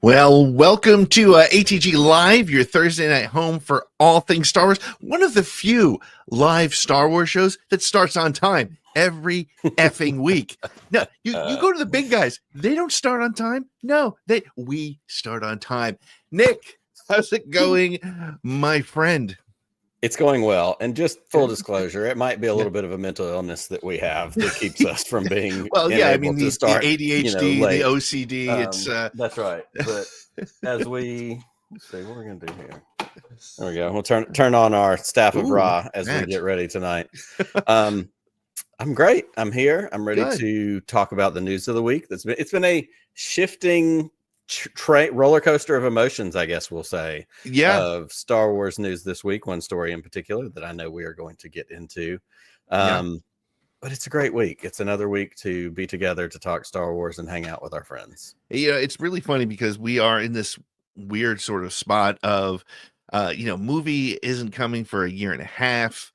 Well, welcome to ATGLive, your Thursday night home for all things Star Wars. One of the few live Star Wars shows that starts on time every effing week. No, you go to the big guys. They don't start on time. No, we start on time. Nick, how's it going, my friend? It's going well. And just full disclosure, it might be a little bit of a mental illness that we have that keeps us from being well, yeah, I mean, the late. ADHD, the OCD, it's that's right. But as we let's see what we're gonna do here. There we go. We'll turn on our staff of Ra as we get ready tonight. I'm great. I'm here. I'm ready to talk about the news of the week. It's been a shifting roller coaster of emotions, I guess we'll say, of Star Wars news this week. One story in particular that I know we are going to get into. But it's a great week. It's another week to be together to talk Star Wars and hang out with our friends. Yeah, it's really funny because we are in this weird sort of spot of, movie isn't coming for a year and a half.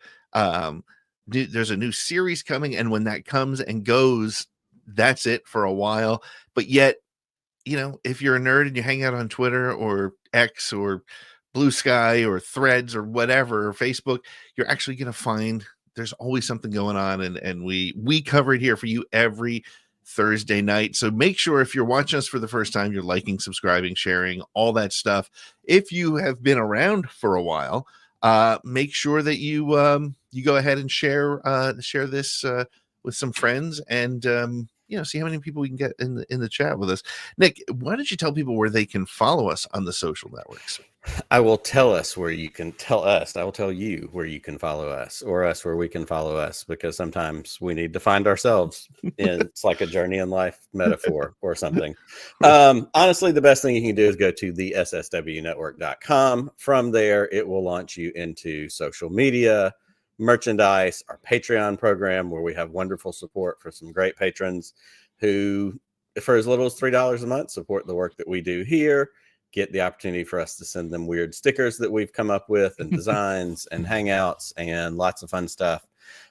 There's a new series coming, and when that comes and goes, that's it for a while. But yet, if you're a nerd and you hang out on Twitter or X or Blue Sky or Threads or whatever, or Facebook, you're actually going to find there's always something going on. And we cover it here for you every Thursday night. So make sure if you're watching us for the first time, you're liking, subscribing, sharing, all that stuff. If you have been around for a while, make sure that you go ahead and share this with some friends and, see how many people we can get in the chat with us. Nick, why don't you tell people where they can follow us on the social networks? I will tell us where you can tell us. I will tell you where you can follow us, or us where we can follow us, because sometimes we need to find ourselves. It's like a journey in life metaphor or something. Honestly, the best thing you can do is go to the sswnetwork.com. From there, it will launch you into social media, merchandise, our Patreon program, where we have wonderful support for some great patrons who, for as little as $3 a month, support the work that we do here, get the opportunity for us to send them weird stickers that we've come up with and designs and hangouts and lots of fun stuff.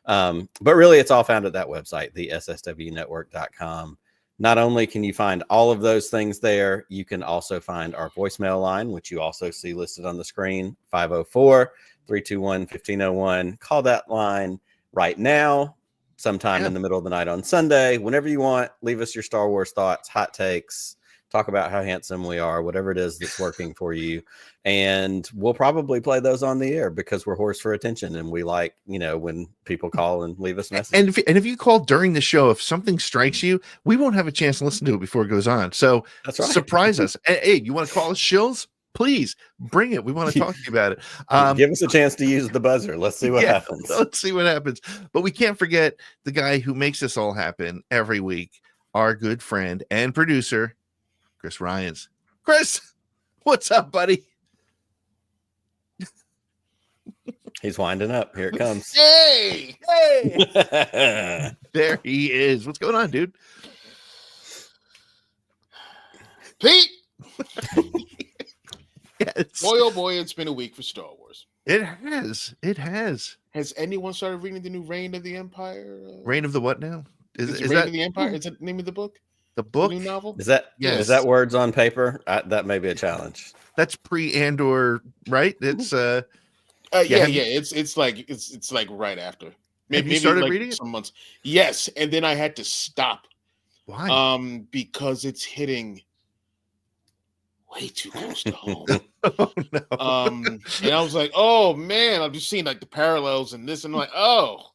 But really, it's all found at that website, the sswnetwork.com. Not only can you find all of those things there, you can also find our voicemail line, which you also see listed on the screen, 504-321-1501. Call that line right now, sometime in the middle of the night on Sunday, whenever you want. Leave us your Star Wars thoughts, hot takes, talk about how handsome we are, whatever it is that's working for you. And we'll probably play those on the air because we're hoarse for attention. And we like, when people call and leave us messages. And if you call during the show, if something strikes you, we won't have a chance to listen to it before it goes on. So that's right. Surprise us. Hey, you want to call us shills? Please bring it. We want to talk to you about it. Give us a chance to use the buzzer. Let's see what happens. Let's see what happens. But we can't forget the guy who makes this all happen every week, our good friend and producer, Chris Ryans. Chris, what's up, buddy? He's winding up. Here it comes. Hey! There he is. What's going on, dude? Pete! Yes. Boy, oh boy, it's been a week for Star Wars. It has. Has anyone started reading the new Reign of the Empire? Reign of the what now? Is Reign of the Empire? Is that the name of the book? The book? The new novel? Is that words on paper? That may be a challenge. That's pre-Andor, right? It's It's like right after. Maybe you started reading it? Some months. Yes, and then I had to stop. Why? Because it's hitting way too close to home. Oh no. And I was like, oh man, I'm just seeing like the parallels and this, and I'm like, oh,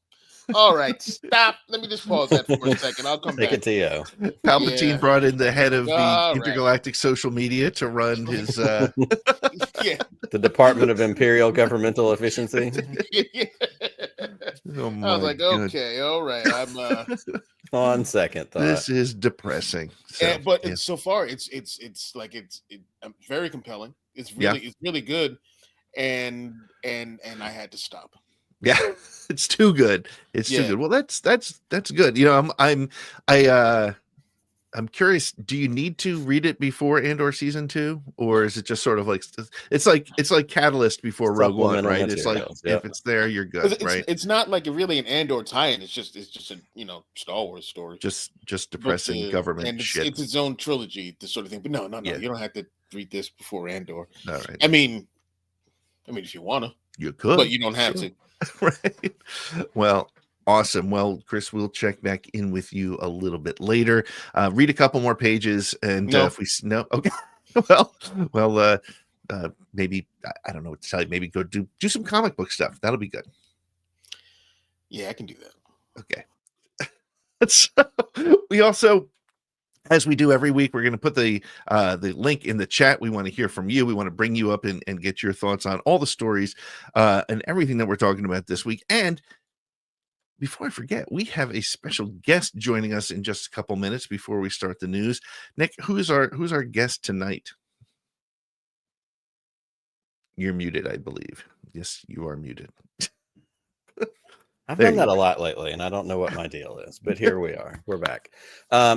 All right, stop. Let me just pause that for a second. I'll come Take back. it to you. Palpatine Yeah. brought in the head of the All right. intergalactic social media to run his Yeah. The Department of Imperial Governmental Efficiency. Oh I was my like, god. okay, all right. I'm On second thought. This is depressing. So, but yeah. it's so far it's very compelling. It's really good, and I had to stop. Yeah, it's too good. It's too Yeah. good. Well, that's good. I'm curious. Do you need to read it before Andor season 2, or is it just sort of like it's like Catalyst before Rogue One, Supplemental right? It's like materials, yep. if it's there, you're 'Cause good, right? It's not like really an Andor tie-in. It's just a Star Wars story. Just But, depressing government and shit. it's its own trilogy, this sort of thing. But no, Yeah. you don't have to read this before Andor. All right, I mean, if you wanna, you could, but you don't have Sure. to. Right. Well, awesome. Well, Chris, we'll check back in with you a little bit later. Read a couple more pages, and No. if we no, okay. well, maybe I don't know what to tell you. Maybe go do some comic book stuff. That'll be good. Yeah, I can do that. Okay. So we also, as we do every week, we're going to put the link in the chat. We want to hear from you. We want to bring you up and get your thoughts on all the stories and everything that we're talking about this week. And before I forget, we have a special guest joining us in just a couple minutes before we start the news. Nick, who's our guest tonight? You're muted, I believe. Yes, you are muted. I've There done you that a are. lot lately, and I don't know what my deal is, but here we are. We're back.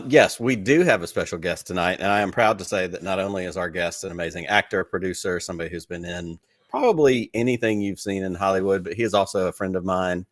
Yes, we do have a special guest tonight, and I am proud to say that not only is our guest an amazing actor, producer, somebody who's been in probably anything you've seen in Hollywood, but he is also a friend of mine.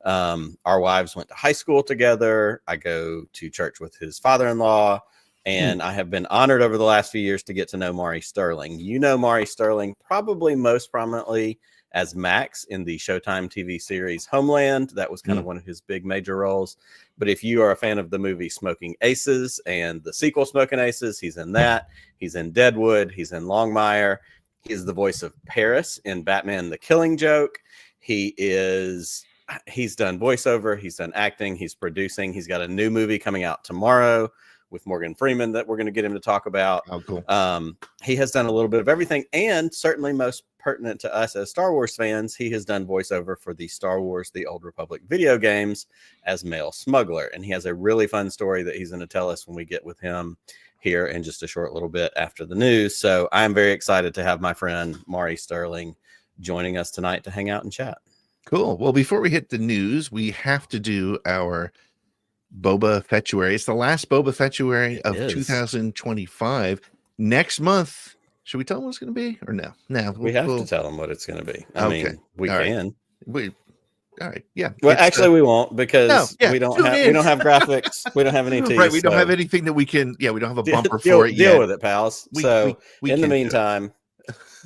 Our wives went to high school together. I go to church with his father-in-law, and I have been honored over the last few years to get to know Maury Sterling. You know Maury Sterling probably most prominently as Max in the Showtime TV series Homeland. That was kind of one of his big major roles. But if you are a fan of the movie Smokin Aces and the sequel Smokin Aces, he's in that. He's in Deadwood. He's in Longmire. He is the voice of Paris in Batman the Killing Joke. He's done voiceover. He's done acting. He's producing. He's got a new movie coming out tomorrow with Morgan Freeman that we're going to get him to talk about. Oh, cool. He has done a little bit of everything, and certainly most pertinent to us as Star Wars fans, he has done voiceover for the Star Wars The Old Republic video games as Mail Smuggler, and he has a really fun story that he's going to tell us when we get with him here in just a short little bit after the news. So I'm very excited to have my friend Maury Sterling joining us tonight to hang out and chat. Cool. Well, before we hit the news, we have to do our Boba Fetuary. It's the last Boba Fetuary of 2025. Next month, should we tell them what it's going to be or no? No, we have to tell them what it's going to be. I mean, we all can. Right. All right. Yeah. Well, actually, we won't because we don't have graphics. We don't have any teas. Right. We don't have anything that we can. Yeah. We don't have a bumper deal, for it deal yet. with it, pals. So in the meantime,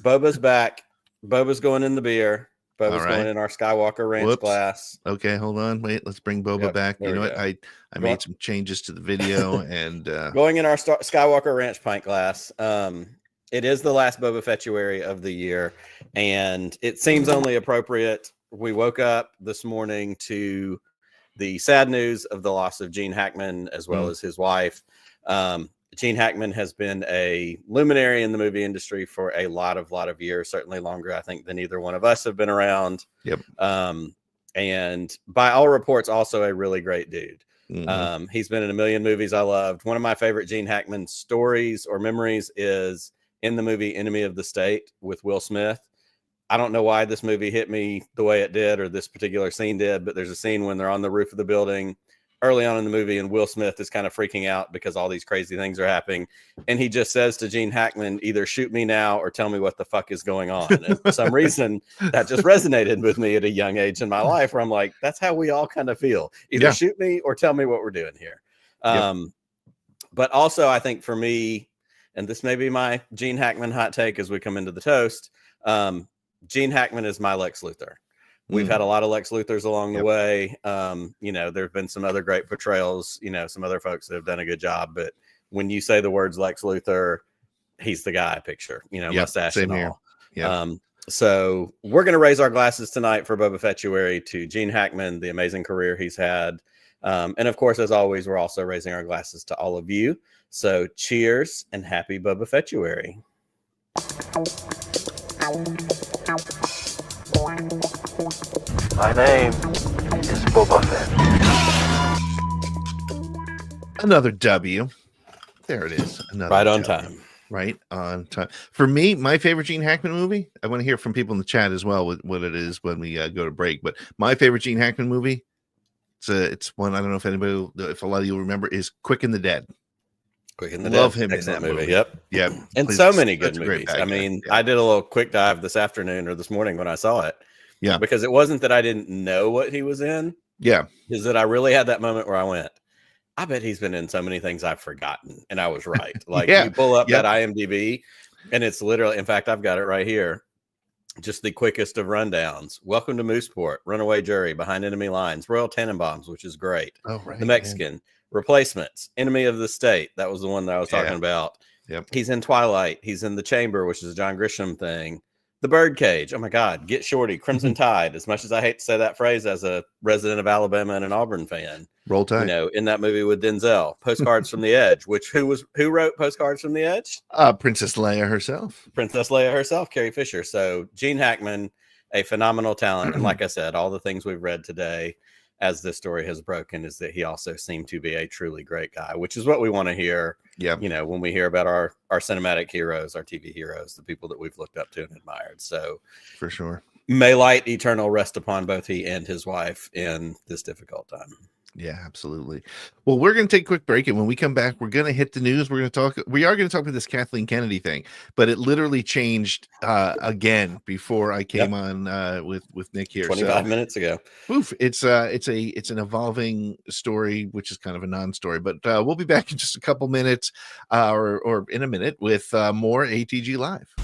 Boba's back. Boba's going in the beer. Boba's going in our Skywalker Ranch glass. Okay, hold on. Wait, let's bring Boba back. You know what? I made some changes to the video and going in our Skywalker Ranch pint glass. It is the last Boba Fetuary of the year, and it seems only appropriate. We woke up this morning to the sad news of the loss of Gene Hackman as well as his wife. Gene Hackman has been a luminary in the movie industry for a lot of years, certainly longer, I think, than either one of us have been around. Yep. And by all reports, also a really great dude. He's been in a million movies I loved. One of my favorite Gene Hackman stories or memories is in the movie Enemy of the State with Will Smith. I don't know why this movie hit me the way it did or this particular scene did, but there's a scene when they're on the roof of the building early on in the movie, and Will Smith is kind of freaking out because all these crazy things are happening. And he just says to Gene Hackman, either shoot me now or tell me what the fuck is going on. And for some reason, that just resonated with me at a young age in my life where I'm like, that's how we all kind of feel. Either shoot me or tell me what we're doing here. But also, I think for me, and this may be my Gene Hackman hot take as we come into the toast, Gene Hackman is my Lex Luthor. We've had a lot of Lex Luthors along the way. You know, there have been some other great portrayals, you know, some other folks that have done a good job. But when you say the words Lex Luthor, he's the guy I picture, you know, mustache and all. So we're going to raise our glasses tonight for Boba Fettuary to Gene Hackman, the amazing career he's had. And of course, as always, we're also raising our glasses to all of you. So cheers and happy Boba Fettuary. My name is Boba Fett. Another W. There it is. Another Right on W. time. Right on time. For me, my favorite Gene Hackman movie, I want to hear from people in the chat as well what it is when we go to break. But my favorite Gene Hackman movie, it's one, I don't know if if a lot of you remember, is Quick and the Dead. Quick and the Love Dead. him in Excellent that movie. Yep. Yep. And so many good That's a great movies. bad I guy. mean, Yeah. I did a little quick dive this afternoon or this morning when I saw it. Yeah. Because it wasn't that I didn't know what he was in. Yeah. Is that I really had that moment where I went, I bet he's been in so many things I've forgotten. And I was right. Like Yeah. you pull up Yep. that IMDb and it's literally, in fact, I've got it right here. Just the quickest of rundowns. Welcome to Mooseport, Runaway Jury, Behind Enemy Lines, Royal Tenenbaums, which is great. Oh, right. The Mexican, Replacements, Enemy of the State. That was the one that I was talking about. Yep. He's in Twilight. He's in The Chamber, which is a John Grisham thing. The Birdcage. Oh my God. Get Shorty. Crimson Tide. As much as I hate to say that phrase as a resident of Alabama and an Auburn fan, Roll Tide. you know, in that movie with Denzel, Postcards from the Edge. Which who wrote Postcards from the Edge? Princess Leia herself. Princess Leia herself, Carrie Fisher. So Gene Hackman, a phenomenal talent, and like I said, all the things we've read today, as this story has broken, is that he also seemed to be a truly great guy, which is what we want to hear. Yeah. You know, when we hear about our cinematic heroes, our TV heroes, the people that we've looked up to and admired. So For sure. may light eternal rest upon both he and his wife in this difficult time. Yeah, absolutely. Well, we're going to take a quick break, and when we come back, we're going to hit the news. We are going to talk about this Kathleen Kennedy thing, but it literally changed again before I came on with Nick here 25 minutes ago. Oof, it's an evolving story, which is kind of a non-story, but we'll be back in just a couple minutes or in a minute with more ATG Live.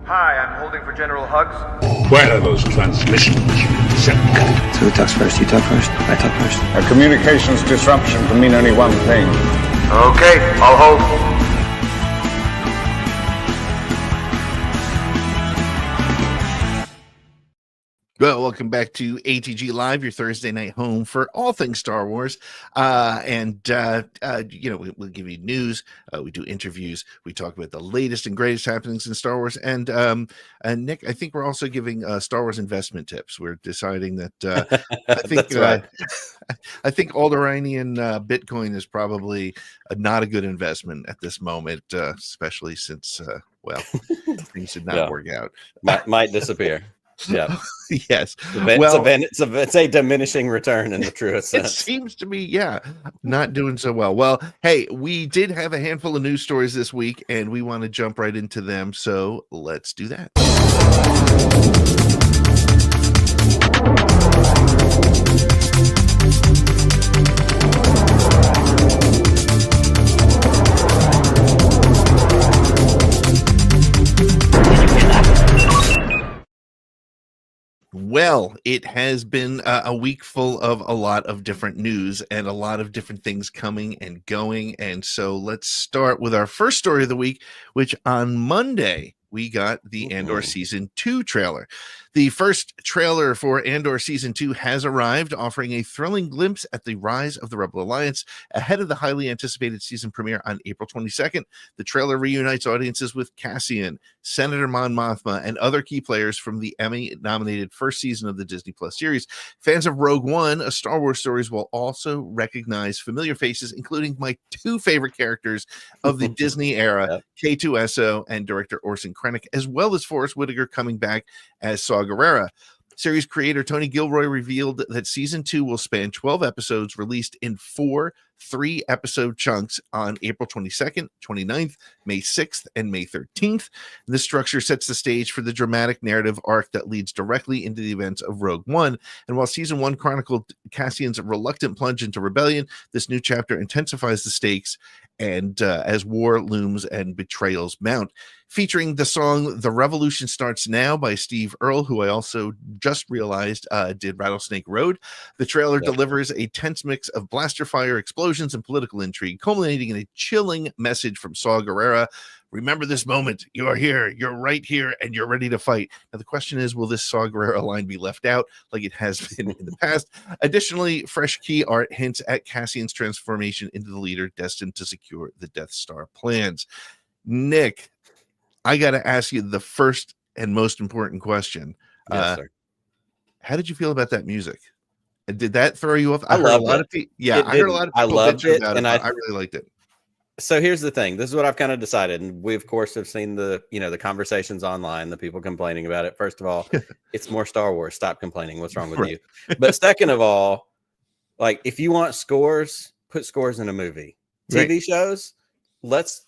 Hi, I'm holding for General Huggs. Where are those transmissions you sent? So who talks first? You talk first? I talk first. A communications disruption can mean only one thing. Okay, I'll hold. Well, welcome back to ATG Live, your Thursday night home for all things Star Wars. We'll give you news. We do interviews. We talk about the latest and greatest happenings in Star Wars. And Nick, I think we're also giving Star Wars investment tips. We're deciding that I think That's right. I think Alderanian Bitcoin is probably not a good investment at this moment, especially since things did not work out. Might disappear. Yeah. Yes. It's a diminishing return in the truest It sense. seems to be, not doing so well. Well, hey, we did have a handful of news stories this week, and we want to jump right into them. So let's do that. Well, it has been a week full of a lot of different news and a lot of different things coming and going. And so let's start with our first story of the week, which on Monday, we got the Andor Season 2 trailer. The first trailer for Andor Season 2 has arrived, offering a thrilling glimpse at the rise of the Rebel Alliance ahead of the highly anticipated season premiere on April 22nd. The trailer reunites audiences with Cassian, Senator Mon Mothma, and other key players from the Emmy-nominated first season of the Disney Plus series. Fans of Rogue One, a Star Wars stories, will also recognize familiar faces, including my two favorite characters of the Disney era, K2SO and director Orson Krennic, as well as Forrest Whitaker coming back as Saw Gerrera. Series creator Tony Gilroy revealed that season 2 will span 12 episodes released in 4 3-episode chunks on April 22nd, 29th, May 6th, and May 13th. This structure sets the stage for the dramatic narrative arc that leads directly into the events of Rogue One. And while season 1 chronicled Cassian's reluctant plunge into rebellion, this new chapter intensifies the stakes and as war looms and betrayals mount. Featuring the song The Revolution Starts Now by Steve Earle, who I also just realized did Rattlesnake Road. The trailer delivers a tense mix of blaster fire, explosions, and political intrigue, culminating in a chilling message from Saw Gerrera. Remember this moment. You're here. You're right here, and you're ready to fight. Now, the question is, will this Saw Gerrera line be left out like it has been in the past? Additionally, fresh key art hints at Cassian's transformation into the leader destined to secure the Death Star plans. Nick, I got to ask you the first and most important question. Yes, sir. How did you feel about that music? Did that throw you off? I heard a loved lot it. of people. Yeah, I heard a lot of people. I loved it, about and I really liked it. So here's the thing. This is what I've kind of decided, and we of course have seen the the conversations online, the people complaining about it. First of all, it's more Star Wars. Stop complaining. What's wrong with you? But second of all, like if you want scores, put scores in a movie. TV shows, let's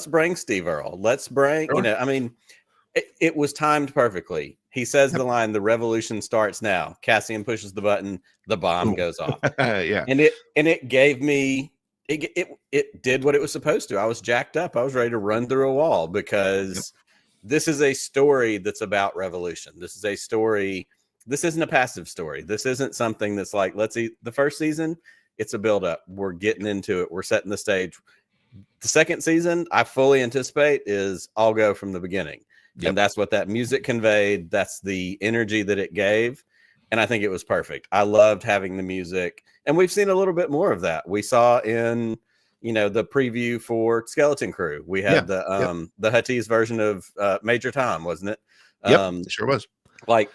bring Steve Earle. Let's bring I mean, it was timed perfectly. He says the line, "The revolution starts now." Cassian pushes the button, the bomb goes off. Yeah, and it gave me it did what it was supposed to. I was jacked up. I was ready to run through a wall because this is a story that's about revolution. This is a story. This isn't a passive story. This isn't something that's like, let's see the first season. It's a build up. We're getting into it. We're setting the stage. The second season, I fully anticipate is I'll go from the beginning. And that's what that music conveyed. That's the energy that it gave. And I think it was perfect. I loved having the music. And we've seen a little bit more of that. We saw in, the preview for Skeleton Crew. We had the Huttese version of Major Tom, wasn't it? It sure was. Like,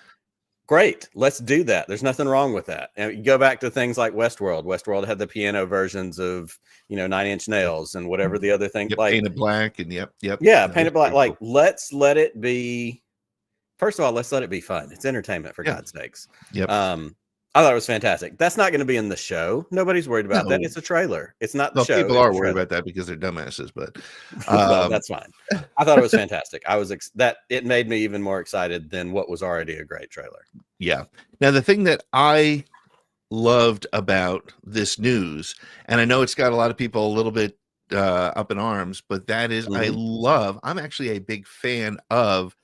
great. Let's do that. There's nothing wrong with that. And you go back to things like Westworld. Westworld had the piano versions of, 9 Inch Nails and whatever the other thing. Like Painted Black and Painted Black. Like, let's let it be. First of all, let's let it be fun. It's entertainment, for God's sakes. I thought it was fantastic. That's not going to be in the show. Nobody's worried about that. It's a trailer. It's not the show. People are worried about that because they're dumbasses, but well, that's fine. I thought it was fantastic. It made me even more excited than what was already a great trailer. Yeah. Now, the thing that I loved about this news, and I know it's got a lot of people a little bit up in arms, but that is, I'm actually a big fan of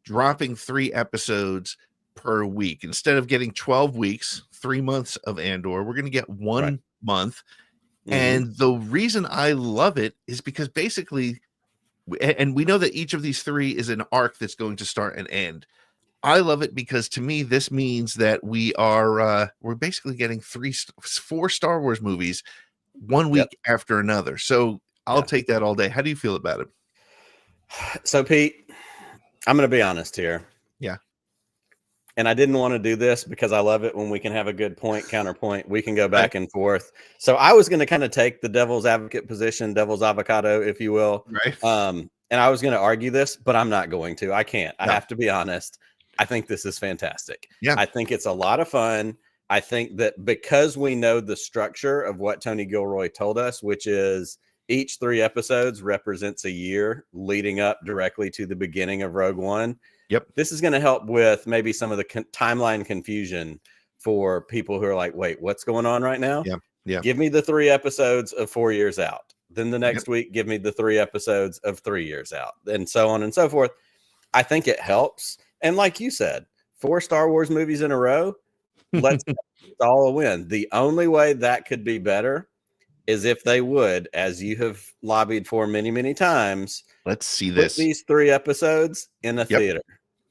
dropping 3 episodes per week. Instead of getting 12 weeks, 3 months of Andor, we're going to get 1 month. And the reason I love it is because basically, and we know that each of these 3 is an arc that's going to start and end. I love it because to me, this means that we're basically getting 4 Star Wars movies 1 week after another. So I'll take that all day. How do you feel about it? So Pete, I'm going to be honest here. Yeah. And I didn't want to do this because I love it when we can have a good point, counterpoint. We can go back and forth. So I was going to kind of take the devil's advocate position, devil's avocado, if you will. Right. And I was going to argue this, but I'm not going to. I can't. I have to be honest. I think this is fantastic. Yeah. I think it's a lot of fun. I think that because we know the structure of what Tony Gilroy told us, which is each 3 episodes represents a year leading up directly to the beginning of Rogue One. This is going to help with maybe some of the timeline confusion for people who are like, wait, what's going on right now? Give me the 3 episodes of 4 years out. Then the next week, give me the 3 episodes of 3 years out, and so on and so forth. I think it helps. And like you said, 4 Star Wars movies in a row, it's all a win. The only way that could be better is if they would, as you have lobbied for many, many times, let's see this. Put these 3 episodes in a theater.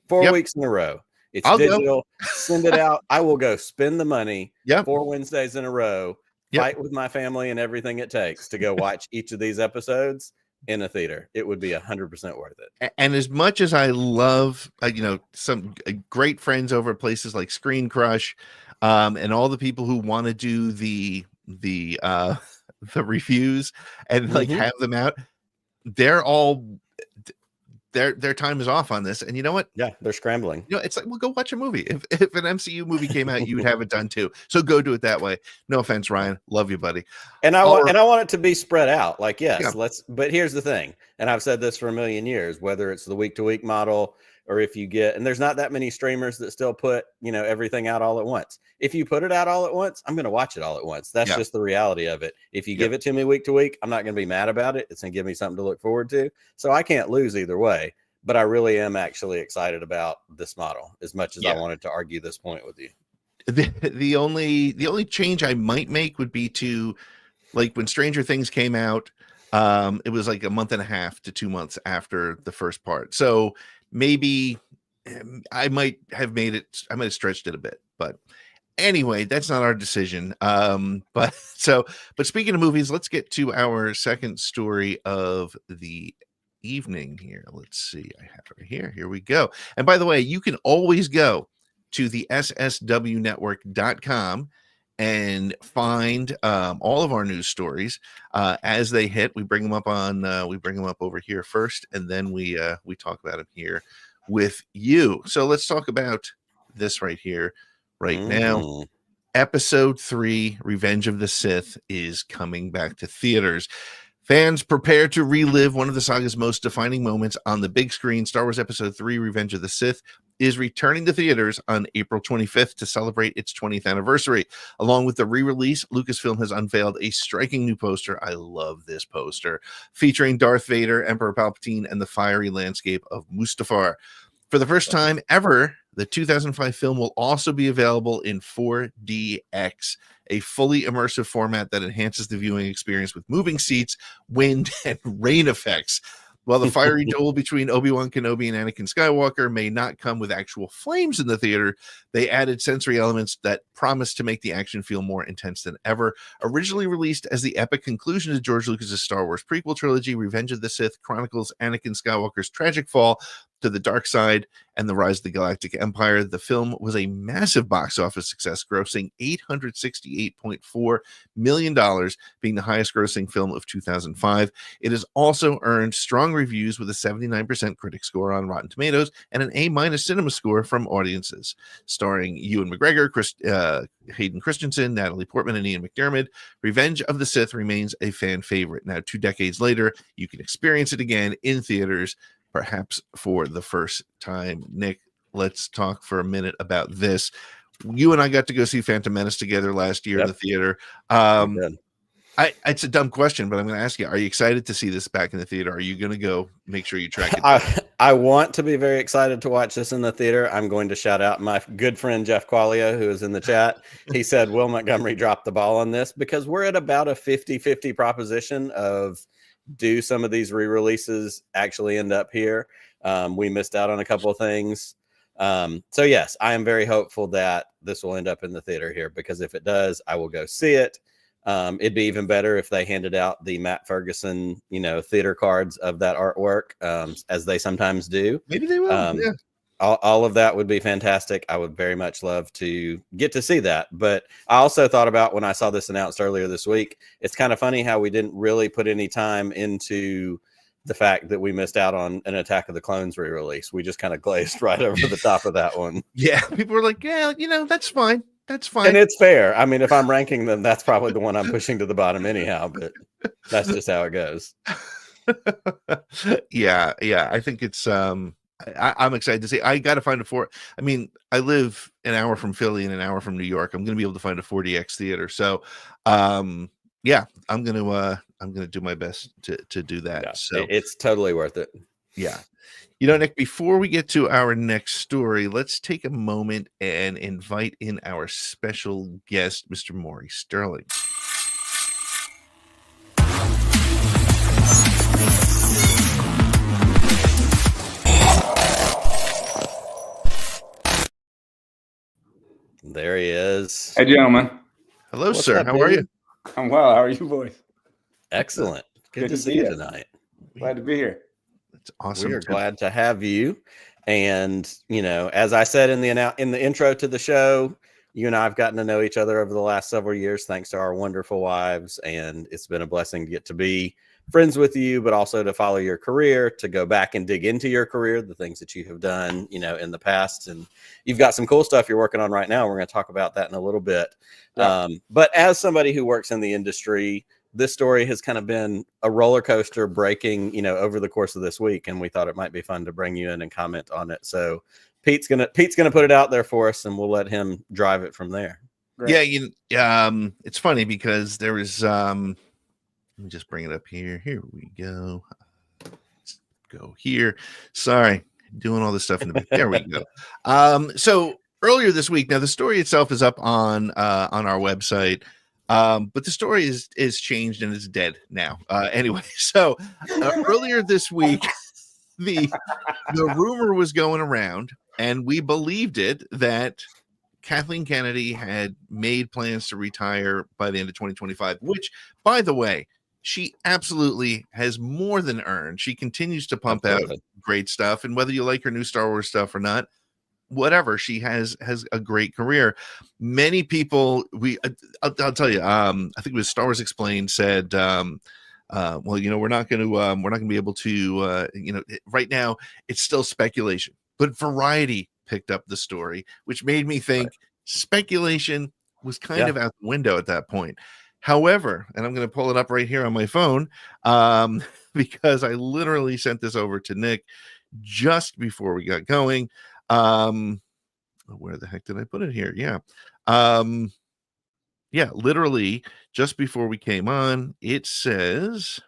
4 weeks in a row. It's digital. Send it out. I will go spend the money 4 Wednesdays in a row, fight with my family and everything it takes to go watch each of these episodes in a theater. It would be 100% worth it. And as much as I love, some great friends over at places like Screen Crush, and all the people who want to do the reviews and have them out, they're all their time is off on this. And you know what? Yeah, they're scrambling. You know, it's like, well, go watch a movie. If an MCU movie came out, you would have it done too. So go do it that way. No offense, Ryan. Love you, buddy. And I want it to be spread out. Like, yes, Yeah. but here's the thing. And I've said this for a million years, whether it's the week to week model or if you get, and there's not that many streamers that still put, everything out all at once. If you put it out all at once, I'm going to watch it all at once. That's just the reality of it. If you give it to me week to week, I'm not going to be mad about it. It's going to give me something to look forward to. So I can't lose either way. But I really am actually excited about this model as much as I wanted to argue this point with you. The only change I might make would be to, like, when Stranger Things came out, it was like a month and a half to 2 months after the first part. So maybe I might have stretched it a bit, but anyway, that's not our decision. But speaking of movies, let's get to our second story of the evening here. Let's see. I have it right here. Here we go. And by the way, you can always go to the sswnetwork.com and find all of our news stories as they hit. We bring them up over here first, and then we talk about them here with you. So let's talk about this right here, now. Episode 3, Revenge of the Sith, is coming back to theaters. Fans prepare to relive one of the saga's most defining moments on the big screen. Star Wars Episode 3, Revenge of the Sith, is returning to theaters on April 25th to celebrate its 20th anniversary. Along with the re-release, Lucasfilm has unveiled a striking new poster. I love this poster, featuring Darth Vader, Emperor Palpatine, and the fiery landscape of Mustafar. For the first time ever, the 2005 film will also be available in 4DX, a fully immersive format that enhances the viewing experience with moving seats, wind, and rain effects. While the fiery duel between Obi-Wan Kenobi and Anakin Skywalker may not come with actual flames in the theater, they added sensory elements that promise to make the action feel more intense than ever. Originally released as the epic conclusion to George Lucas's Star Wars prequel trilogy, Revenge of the Sith chronicles Anakin Skywalker's tragic fall to the dark side and the rise of the Galactic Empire. The film was a massive box office success, grossing $868.4 million, being the highest grossing film of 2005. It has also earned strong reviews with a 79% critic score on Rotten Tomatoes and an A- cinema score from audiences. Starring Ewan McGregor, Hayden Christensen, Natalie Portman, and Ian McDiarmid, Revenge of the Sith remains a fan favorite. Now, 2 decades later, you can experience it again in theaters, perhaps for the first time. Nick, let's talk for a minute about this. You and I got to go see Phantom Menace together last year in the theater. It's a dumb question, but I'm going to ask you, are you excited to see this back in the theater? Are you going to go make sure you track it? I want to be very excited to watch this in the theater. I'm going to shout out my good friend Jeff Qualia, who is in the chat. He said, Will Montgomery dropped the ball on this, because we're at about a 50-50 proposition of, do some of these re-releases actually end up here? We missed out on a couple of things. So yes, I am very hopeful that this will end up in the theater here, because if it does, I will go see it. It'd be even better if they handed out the Matt Ferguson, theater cards of that artwork, as they sometimes do. Maybe they will. Yeah. All of that would be fantastic. I would very much love to get to see that. But I also thought about, when I saw this announced earlier this week, it's kind of funny how we didn't really put any time into the fact that we missed out on an Attack of the Clones re-release. We just kind of glazed right over the top of that one. Yeah, people were like, yeah, that's fine. That's fine. And it's fair. I mean, if I'm ranking them, that's probably the one I'm pushing to the bottom anyhow, but that's just how it goes. Yeah. I think it's I'm excited to see. I got to find I live an hour from Philly and an hour from New York. I'm going to be able to find a 4DX theater. So, yeah, I'm going to do my best to do that. Yeah, so it's totally worth it. Yeah. Nick, before we get to our next story, let's take a moment and invite in our special guest, Mr. Maury Sterling. There he is. Hey, gentlemen. Hello, What's sir. up, How are baby? you? I'm well. How are you boys? Excellent. Good to to see see you you. tonight. Glad to be here. It's awesome. We are glad to have you. And, as I said in the intro to the show, you and I have gotten to know each other over the last several years, thanks to our wonderful wives. And it's been a blessing to get to be friends with you, but also to follow your career, to go back and dig into your career, the things that you have done, in the past. And you've got some cool stuff you're working on right now. We're going to talk about that in a little bit. Yeah. But as somebody who works in the industry, this story has kind of been a roller coaster breaking, over the course of this week. And we thought it might be fun to bring you in and comment on it. So Pete's gonna put it out there for us, and we'll let him drive it from there. Great. Yeah, it's funny because there was let me just bring it up here. Here we go. Let's go here. Sorry, doing all this stuff in the back. There we go. So earlier this week, now the story itself is up on our website, but the story is changed and is dead now. Anyway, so earlier this week, the rumor was going around, and we believed it, that Kathleen Kennedy had made plans to retire by the end of 2025, which, by the way, she absolutely has more than earned. She continues to pump out great stuff, and whether you like her new Star Wars stuff or not, whatever, she has a great career. Many people, I'll tell you, I think it was Star Wars Explained said, well, we're not going to be able to, right now it's still speculation, but Variety picked up the story, which made me think speculation was kind of out the window at that point. However, and I'm going to pull it up right here on my phone, because I literally sent this over to Nick just before we got going. Where the heck did I put it here? Yeah, literally just before we came on, it says,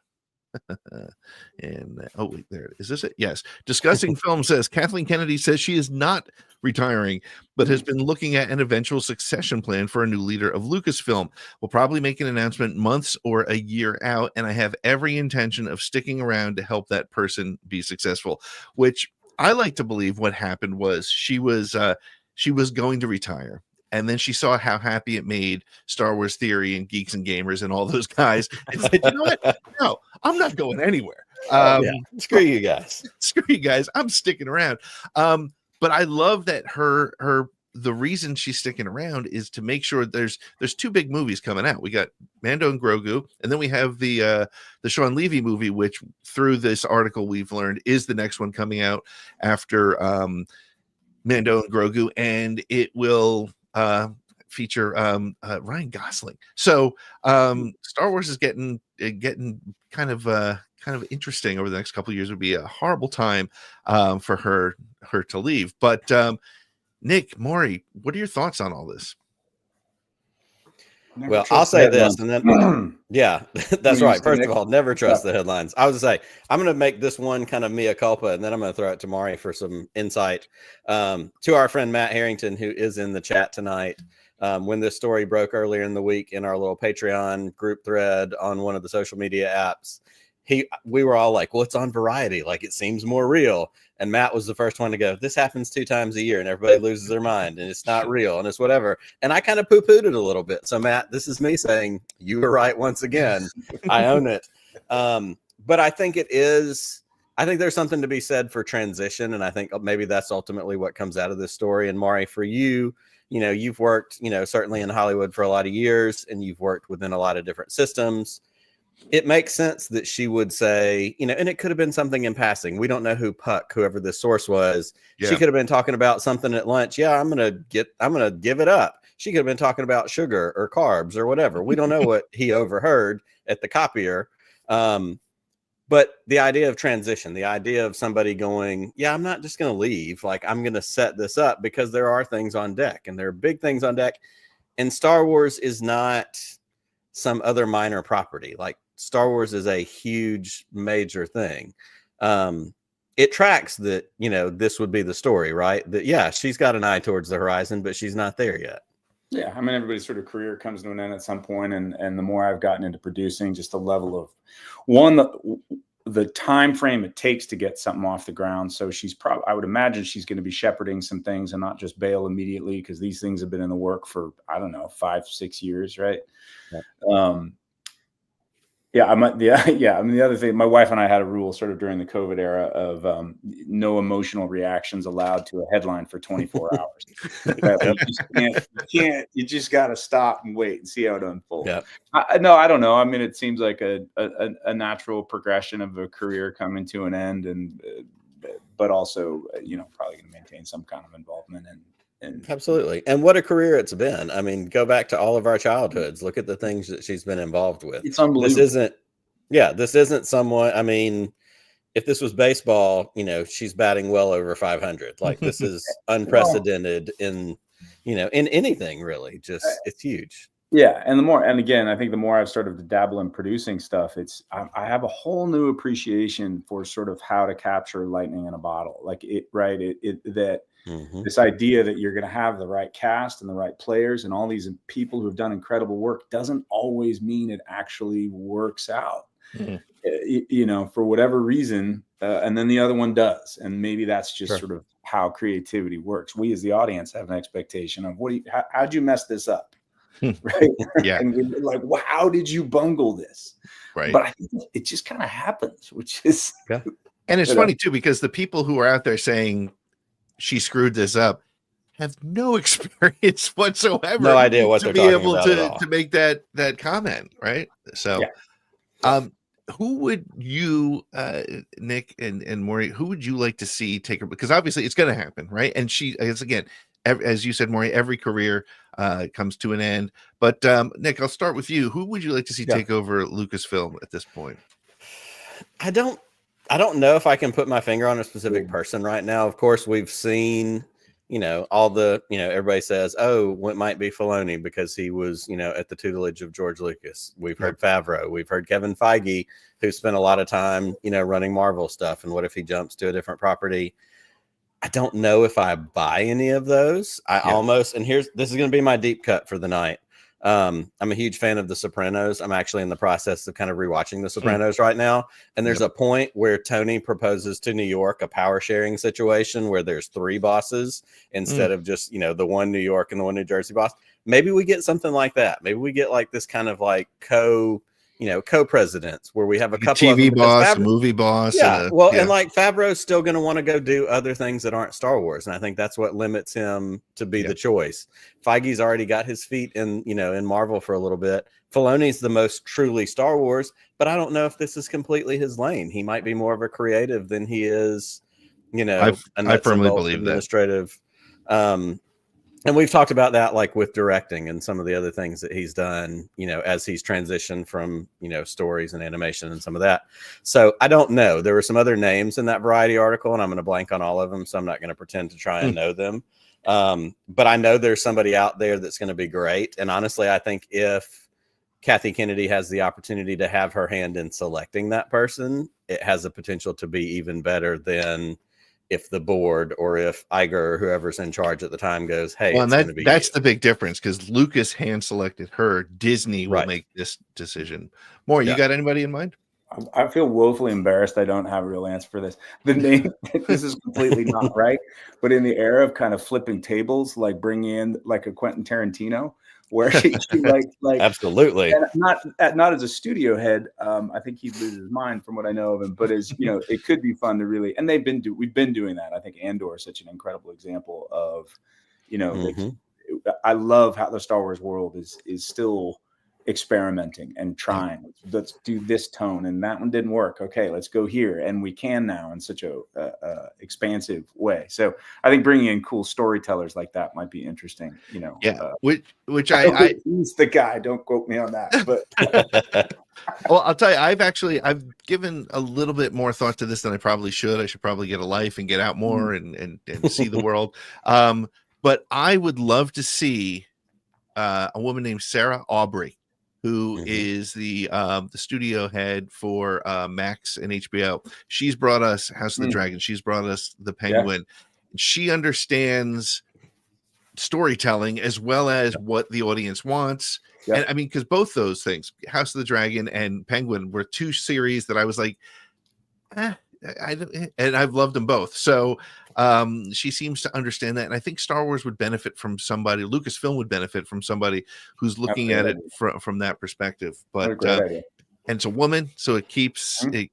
and oh wait, there it is. Is this it? Yes. Discussing Film says Kathleen Kennedy says she is not retiring, but has been looking at an eventual succession plan for a new leader of Lucasfilm. We'll probably make an announcement months or a year out, and I have every intention of sticking around to help that person be successful. Which I like to believe what happened was she was going to retire. And then she saw how happy it made Star Wars Theory and Geeks and Gamers and all those guys, and said, you know what? No, I'm not going anywhere. Screw you guys. Screw you guys. I'm sticking around. But I love that the reason she's sticking around is to make sure there's two big movies coming out. We got Mando and Grogu, and then we have the Sean Levy movie, which through this article we've learned is the next one coming out after Mando and Grogu, and it will feature Ryan Gosling. So Star Wars is getting kind of interesting over the next couple of years. It would be a horrible time for her to leave. But Nick, Maury, what are your thoughts on all this? Well, I'll say this, and then that's right. First of all, never trust the headlines. I was going to say, I'm going to make this one kind of mea culpa, and then I'm going to throw it to Maury for some insight. To our friend Matt Harrington, who is in the chat tonight, when this story broke earlier in the week in our little Patreon group thread on one of the social media apps, we were all like, well, it's on Variety, like it seems more real. And Matt was the first one to go, this happens 2 times a year and everybody loses their mind and it's not real and it's whatever. And I kind of poo-pooed it a little bit. So Matt, this is me saying you were right once again. I own it. But I think there's something to be said for transition. And I think maybe that's ultimately what comes out of this story. And Maury, for you, you've worked, certainly in Hollywood for a lot of years, and you've worked within a lot of different systems. It makes sense that she would say, and it could have been something in passing. We don't know whoever this source was. Yeah. She could have been talking about something at lunch. Yeah, I'm going to give it up. She could have been talking about sugar or carbs or whatever. We don't know what he overheard at the copier. But the idea of transition, the idea of somebody going, yeah, I'm not just going to leave. Like, I'm going to set this up because there are things on deck, and there are big things on deck. And Star Wars is not some other minor property. Like, Star Wars is a huge, major thing. It tracks that, this would be the story, right? That, yeah, she's got an eye towards the horizon, but she's not there yet. Yeah, I mean, everybody's sort of career comes to an end at some point, and the more I've gotten into producing, just the level of the time frame it takes to get something off the ground. So I would imagine she's going to be shepherding some things and not just bail immediately, because these things have been in the work for, I don't know, 5-6 years, right? Yeah. Yeah, yeah. I mean, the other thing, my wife and I had a rule sort of during the COVID era of no emotional reactions allowed to a headline for 24 hours. Right? Like, you just got to stop and wait and see how it unfolds. Yeah. No, I don't know. I mean, it seems like a natural progression of a career coming to an end, and but also, probably going to maintain some kind of involvement and absolutely. And what a career it's been. I mean, go back to all of our childhoods. Look at the things that she's been involved with. It's unbelievable. This isn't someone, I mean, if this was baseball, she's batting well over 500. Like, this is unprecedented in anything really. Just, it's huge. Yeah. And again, I think the more I've started to dabble in producing stuff, I have a whole new appreciation for sort of how to capture lightning in a bottle. Like this idea that you're going to have the right cast and the right players and all these people who have done incredible work doesn't always mean it actually works out, for whatever reason. And then the other one does. And maybe that's just sort of how creativity works. We as the audience have an expectation of how'd you mess this up? Right. Yeah. And we're like, well, how did you bungle this? Right. But I think it just kind of happens, which is, and it's funny too, because the people who are out there saying she screwed this up have no experience whatsoever. No idea what they're talking about at all. To make that comment, right? So, who would you, Nick and Maury, who would you like to see take her? Because obviously it's going to happen, right? And again, as you said, Maury, every career comes to an end. But Nick, I'll start with you. Who would you like to see take over Lucasfilm at this point? I don't know if I can put my finger on a specific person right now. Of course, we've seen, all the, everybody says, oh, it might be Filoni because he was, at the tutelage of George Lucas. We've heard Favreau. We've heard Kevin Feige, who spent a lot of time, running Marvel stuff. And what if he jumps to a different property? I don't know if I buy any of those. This is going to be my deep cut for the night. I'm a huge fan of The Sopranos. I'm actually in the process of kind of rewatching The Sopranos right now. And there's a point where Tony proposes to New York a power sharing situation where there's 3 bosses instead of just, the one New York and the one New Jersey boss. Maybe we get something like that. Maybe we get like this kind of like co-presidents where we have a couple TV of boss, movie boss. And like Favreau's still going to want to go do other things that aren't Star Wars. And I think that's what limits him to be the choice. Feige's already got his feet in Marvel for a little bit. Filoni's the most truly Star Wars, but I don't know if this is completely his lane. He might be more of a creative than he is, I firmly believe administrative. And we've talked about that, like with directing and some of the other things that he's done, as he's transitioned from, stories and animation and some of that. So I don't know. There were some other names in that Variety article, and I'm going to blank on all of them. So I'm not going to pretend to try and know them. But I know there's somebody out there that's going to be great. And honestly, I think if Kathy Kennedy has the opportunity to have her hand in selecting that person, it has the potential to be even better than if the board or if Iger or whoever's in charge at the time goes, hey, well, that's the big difference, because Lucas hand selected her. Disney will make this decision. Maury, you got anybody in mind? I feel woefully embarrassed. I don't have a real answer for this. The name, this is completely not right. But in the era of kind of flipping tables, like bringing in like a Quentin Tarantino, where she like absolutely not as a studio head. I think he'd lose his mind from what I know of him. But as it could be fun to really, and we've been doing that. I think Andor is such an incredible example of, I love how the Star Wars world is still experimenting and trying. Let's do this tone, and that one didn't work. Okay, let's go here, and we can now in such a expansive way. So I think bringing in cool storytellers like that might be interesting. Which he's the guy. Don't quote me on that, but well, I'll tell you, I've given a little bit more thought to this than I probably should. I should probably get a life and get out more and see the world. But I would love to see a woman named Sarah Aubrey, who is the studio head for Max and HBO. She's brought us House of the Dragon. She's brought us The Penguin. Yeah. She understands storytelling as well as what the audience wants. Yeah. And I mean, because both those things, House of the Dragon and Penguin, were 2 series that I was like, and I've loved them both. So she seems to understand that. And I think Star Wars would benefit from somebody, Lucasfilm would benefit from somebody who's looking at it from that perspective. But and it's a woman, so it keeps Mhm. it,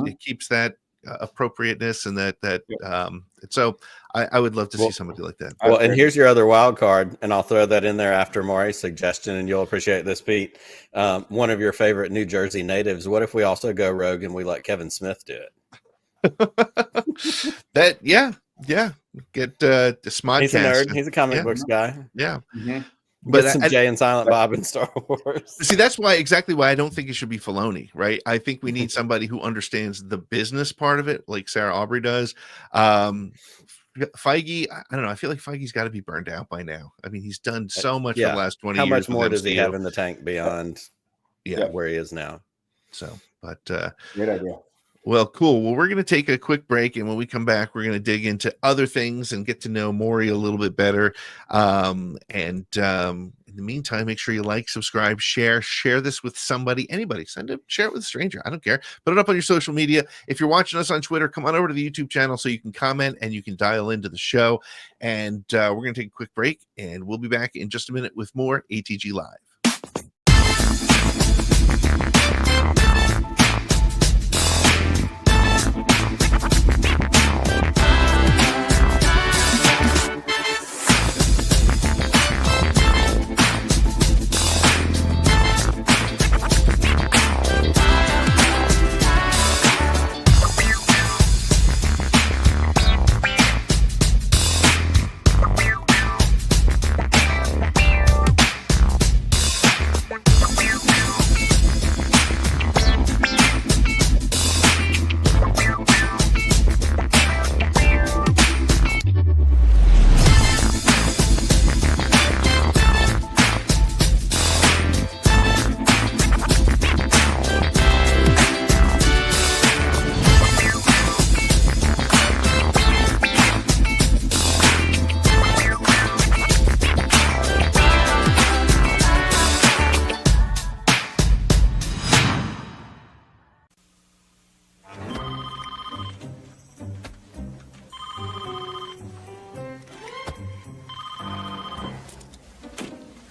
it keeps that appropriateness and that Yeah. so I would love to see Well, somebody like that. Well, and here's your other wild card, and I'll throw that in there after Maury's suggestion, and you'll appreciate this, Pete. One of your favorite New Jersey natives. What if we also go rogue and we let Kevin Smith do it? That get the Smodcast. He's a nerd. He's a comic Yeah. books guy. Yeah. Mhm. But Get some Jay and Silent Bob in Star Wars. see, that's exactly why I don't think it should be Filoni, right? I think we need somebody who understands the business part of it, like Sarah Aubrey does. Feige, I don't know. I feel like Feige's got to be burned out by now. I mean, he's done so much for the last 20 How years. much with more does he MCU. have in the tank beyond where he is now? So, but Great idea. well, cool. Well, we're going to take a quick break, and when we come back, we're going to dig into other things and get to know Maury a little bit better. In the meantime, make sure you like, subscribe, share this with somebody, anybody. Share it with a stranger. I don't care. Put it up on your social media. If you're watching us on Twitter, come on over to the YouTube channel so you can comment and you can dial into the show. And we're going to take a quick break, and we'll be back in just a minute with more ATG Live.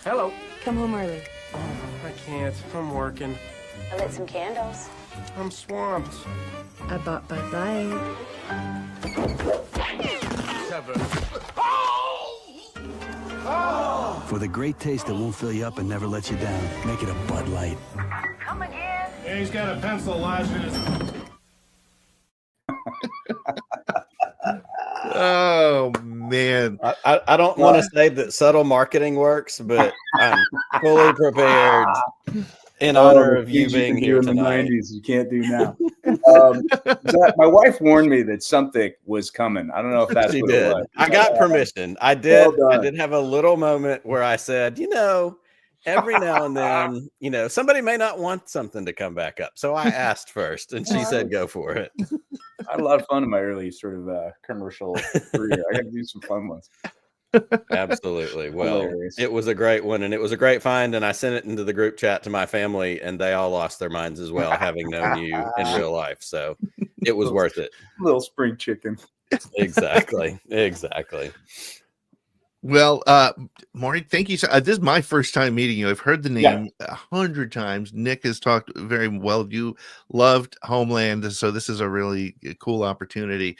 Hello. Come home early. I can't. I'm working. I lit some candles. I'm swamped. I bought Bud Light. For the great taste that won't fill you up and never let you down, make it a Bud Light. Come again? Yeah, he's got a pencil lodged in his... Oh man, I don't want to say that subtle marketing works, but I'm fully prepared in honor of you being here in tonight. the 90s, you can't do now. My wife warned me that something was coming. I don't know if that's She what did. it was. I got permission. I did. Well I done. did have a little moment where I said, every now and then, somebody may not want something to come back up. So I asked first, and she said, "Go for it." I had a lot of fun in my early sort of commercial career. I got to do some fun ones. Absolutely. Well, Hilarious. it was a great one, and it was a great find. And I sent it into the group chat to my family, and they all lost their minds as well, having known you in real life. So it was worth it. Little spring chicken. Exactly. well, Maury, thank you. This is my first time meeting you. I've heard the name 100 times. Nick has talked very well of you. Loved Homeland, so this is a really cool opportunity.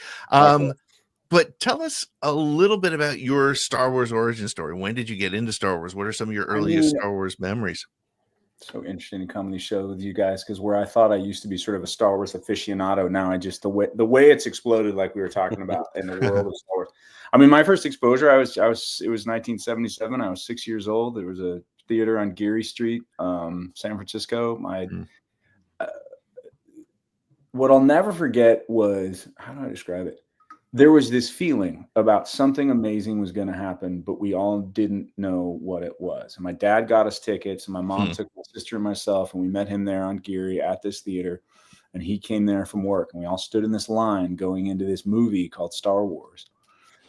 But tell us a little bit about your Star Wars origin story. When did you get into Star Wars? What are some of your earliest Star Wars memories? So interesting to come on these shows with you guys, because where I thought I used to be sort of a Star Wars aficionado, now I just the way it's exploded, like we were talking about in the world of Star Wars. I mean, my first exposure, it was 1977. I was 6 years old. There was a theater on Geary Street, San Francisco. What I'll never forget was, how do I describe it? There was this feeling about something amazing was going to happen, but we all didn't know what it was. And my dad got us tickets, and my mom took my sister and myself, and we met him there on Geary at this theater. And he came there from work, and we all stood in this line going into this movie called Star Wars.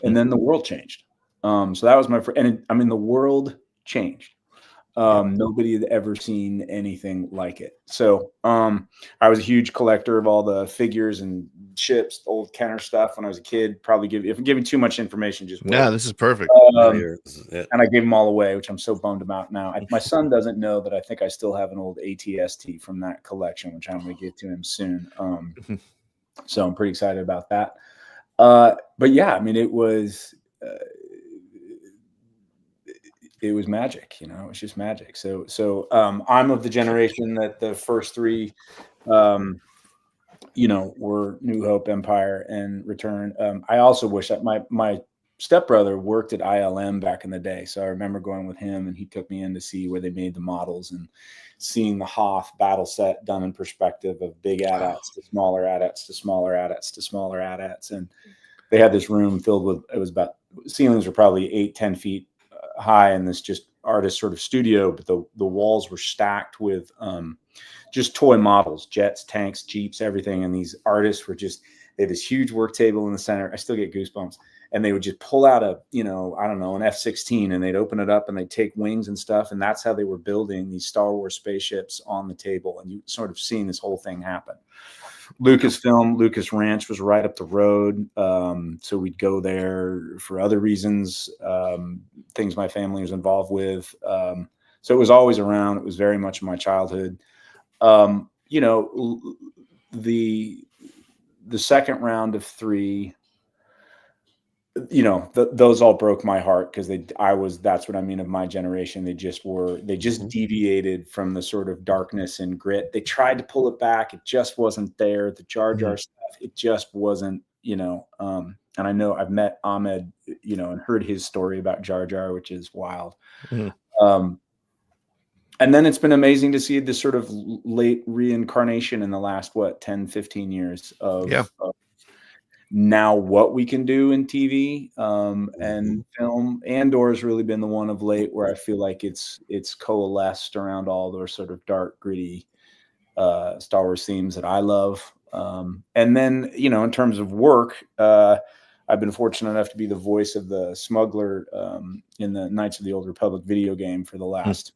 And then the world changed. So that was my first, the world changed. Nobody had ever seen anything like it. So I was a huge collector of all the figures and ships, old Kenner stuff when I was a kid. Probably if I'm giving too much information, just no, this is perfect. And I gave them all away, which I'm so bummed about now. My son doesn't know that I think I still have an old ATST from that collection, which I'm going to give to him soon. So I'm pretty excited about that. But yeah, I mean, it was magic, you know, it was just magic. So I'm of the generation that the first three, you know, were New Hope, Empire, and Return. I also wish that my stepbrother worked at ILM back in the day. So I remember going with him and he took me in to see where they made the models and seeing the Hoth battle set done in perspective of big AT-ATs to smaller AT-ATs to smaller AT-ATs to smaller AT-ATs. And they had this room filled with, ceilings were probably 8-10 feet high in this just artist sort of studio, but the walls were stacked with just toy models, jets, tanks, Jeeps, everything. And these artists were they had this huge work table in the center. I still get goosebumps. And they would just pull out an F-16 and they'd open it up and they'd take wings and stuff. And that's how they were building these Star Wars spaceships on the table. And you sort of seeing this whole thing happen. Lucasfilm, Lucas Ranch was right up the road. So we'd go there for other reasons, things my family was involved with. So it was always around. It was very much my childhood. You know, the second round of 3, you know, those all broke my heart because that's what I mean of my generation. They just deviated from the sort of darkness and grit. They tried to pull it back. It just wasn't there. The Jar Jar stuff, it just wasn't, you know, and I know I've met Ahmed, you know, and heard his story about Jar Jar, which is wild. And then it's been amazing to see this sort of late reincarnation in the last, 10, 15 years of now what we can do in TV and film. Andor has really been the one of late where I feel like it's coalesced around all those sort of dark, gritty Star Wars themes that I love. And then, you know, in terms of work, I've been fortunate enough to be the voice of the smuggler in the Knights of the Old Republic video game for the last,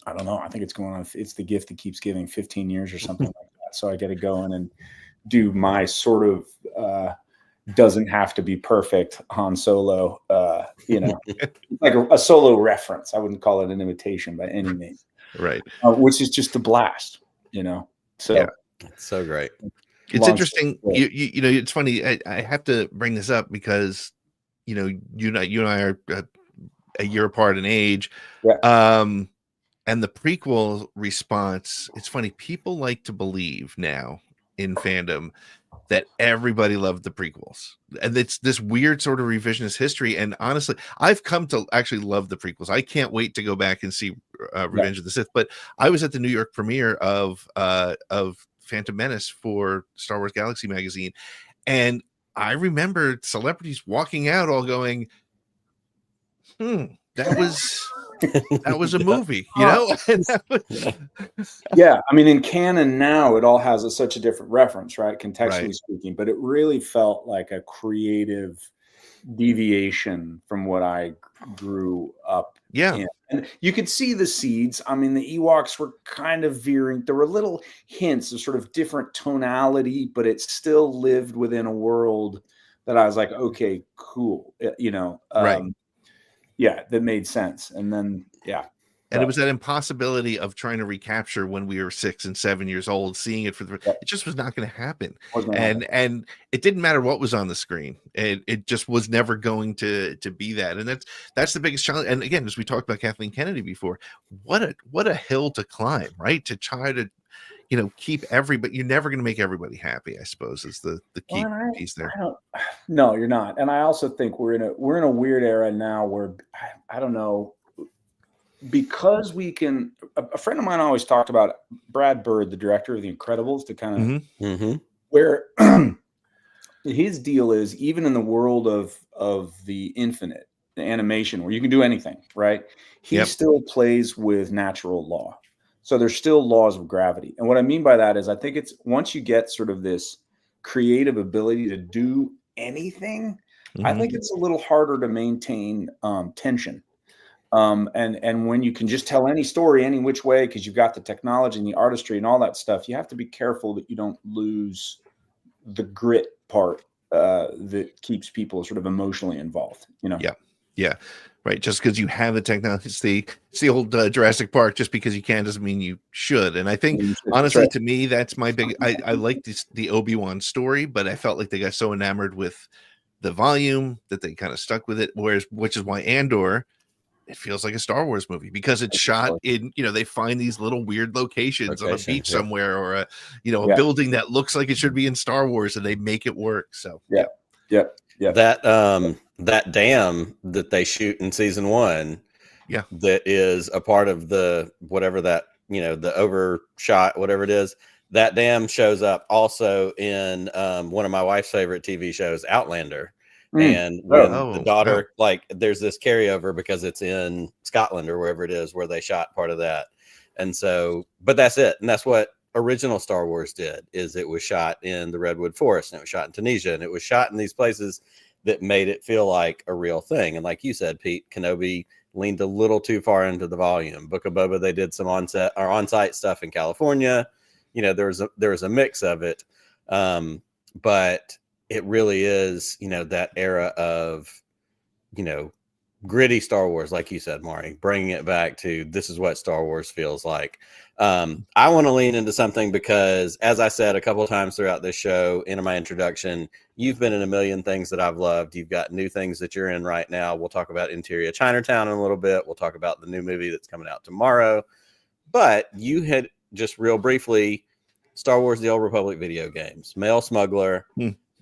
I don't know, I think it's going on, it's the gift that keeps giving, 15 years or something like that. So I get to go in and do my sort of doesn't have to be perfect Han Solo, you know, like a Solo reference. I wouldn't call it an imitation by any means. Right. Which is just a blast, you know. So yeah. It's so great. It's interesting. You know, it's funny. I have to bring this up because, you know, you and I are a year apart in age. Yeah. And the prequel response, it's funny. People like to believe now in fandom that everybody loved the prequels, and it's this weird sort of revisionist history. And honestly, I've come to actually love the prequels. I can't wait to go back and see Revenge of the Sith. But I was at the New York premiere of Phantom Menace for Star Wars Galaxy magazine, and I remember celebrities walking out all going, that was a movie, you know? Yeah. I mean, in canon now, it all has such a different reference, right? Contextually speaking, but it really felt like a creative deviation from what I grew up in. And you could see the seeds. I mean, the Ewoks were kind of veering. There were little hints of sort of different tonality, but it still lived within a world that I was like, okay, cool. You know, yeah, that made sense. And then, and it was that impossibility of trying to recapture when we were 6 and 7 years old, seeing it it just was not going to happen. And it didn't matter what was on the screen. It just was never going to be that. And that's the biggest challenge. And again, as we talked about Kathleen Kennedy before, what a hill to climb, right? To try to, you know, keep but you're never going to make everybody happy, I suppose, is the key piece there. No, you're not. And I also think we're in a weird era now where I don't know, because we can. A friend of mine always talked about Brad Bird, the director of The Incredibles, to kind of where his deal is, even in the world of the infinite, the animation where you can do anything, right? He still plays with natural law. So there's still laws of gravity. And what I mean by that is I think it's once you get sort of this creative ability to do anything, I think it's a little harder to maintain tension. And when you can just tell any story any which way because you've got the technology and the artistry and all that stuff, you have to be careful that you don't lose the grit part that keeps people sort of emotionally involved. Yeah, right. Just because you have the technology, it's the old Jurassic Park. Just because you can doesn't mean you should. And I think honestly, to me, that's my big. I like the Obi-Wan story, but I felt like they got so enamored with the volume that they kind of stuck with it. Which is why Andor, it feels like a Star Wars movie because it's shot in, they find these little weird locations on a beach somewhere or a building that looks like it should be in Star Wars and they make it work. So yeah. That dam that they shoot in season 1, that is a part of the whatever that the overshot, whatever it is. That dam shows up also in one of my wife's favorite TV shows, Outlander. And when the daughter, there's this carryover because it's in Scotland or wherever it is where they shot part of that. And so, but that's it. And that's what original Star Wars did, is it was shot in the Redwood Forest, and it was shot in Tunisia, and it was shot in these places that made it feel like a real thing. And like you said, Pete, Kenobi leaned a little too far into the volume. Book of Boba, they did some on-site stuff in California. There was a mix of it. But it really is, that era of, gritty Star Wars, like you said, Maury, bringing it back to this is what Star Wars feels like. I want to lean into something because, as I said a couple of times throughout this show, in my introduction, you've been in a million things that I've loved. You've got new things that you're in right now. We'll talk about Interior Chinatown in a little bit. We'll talk about the new movie that's coming out tomorrow. But you had just real briefly Star Wars: The Old Republic video games, Mail Smuggler.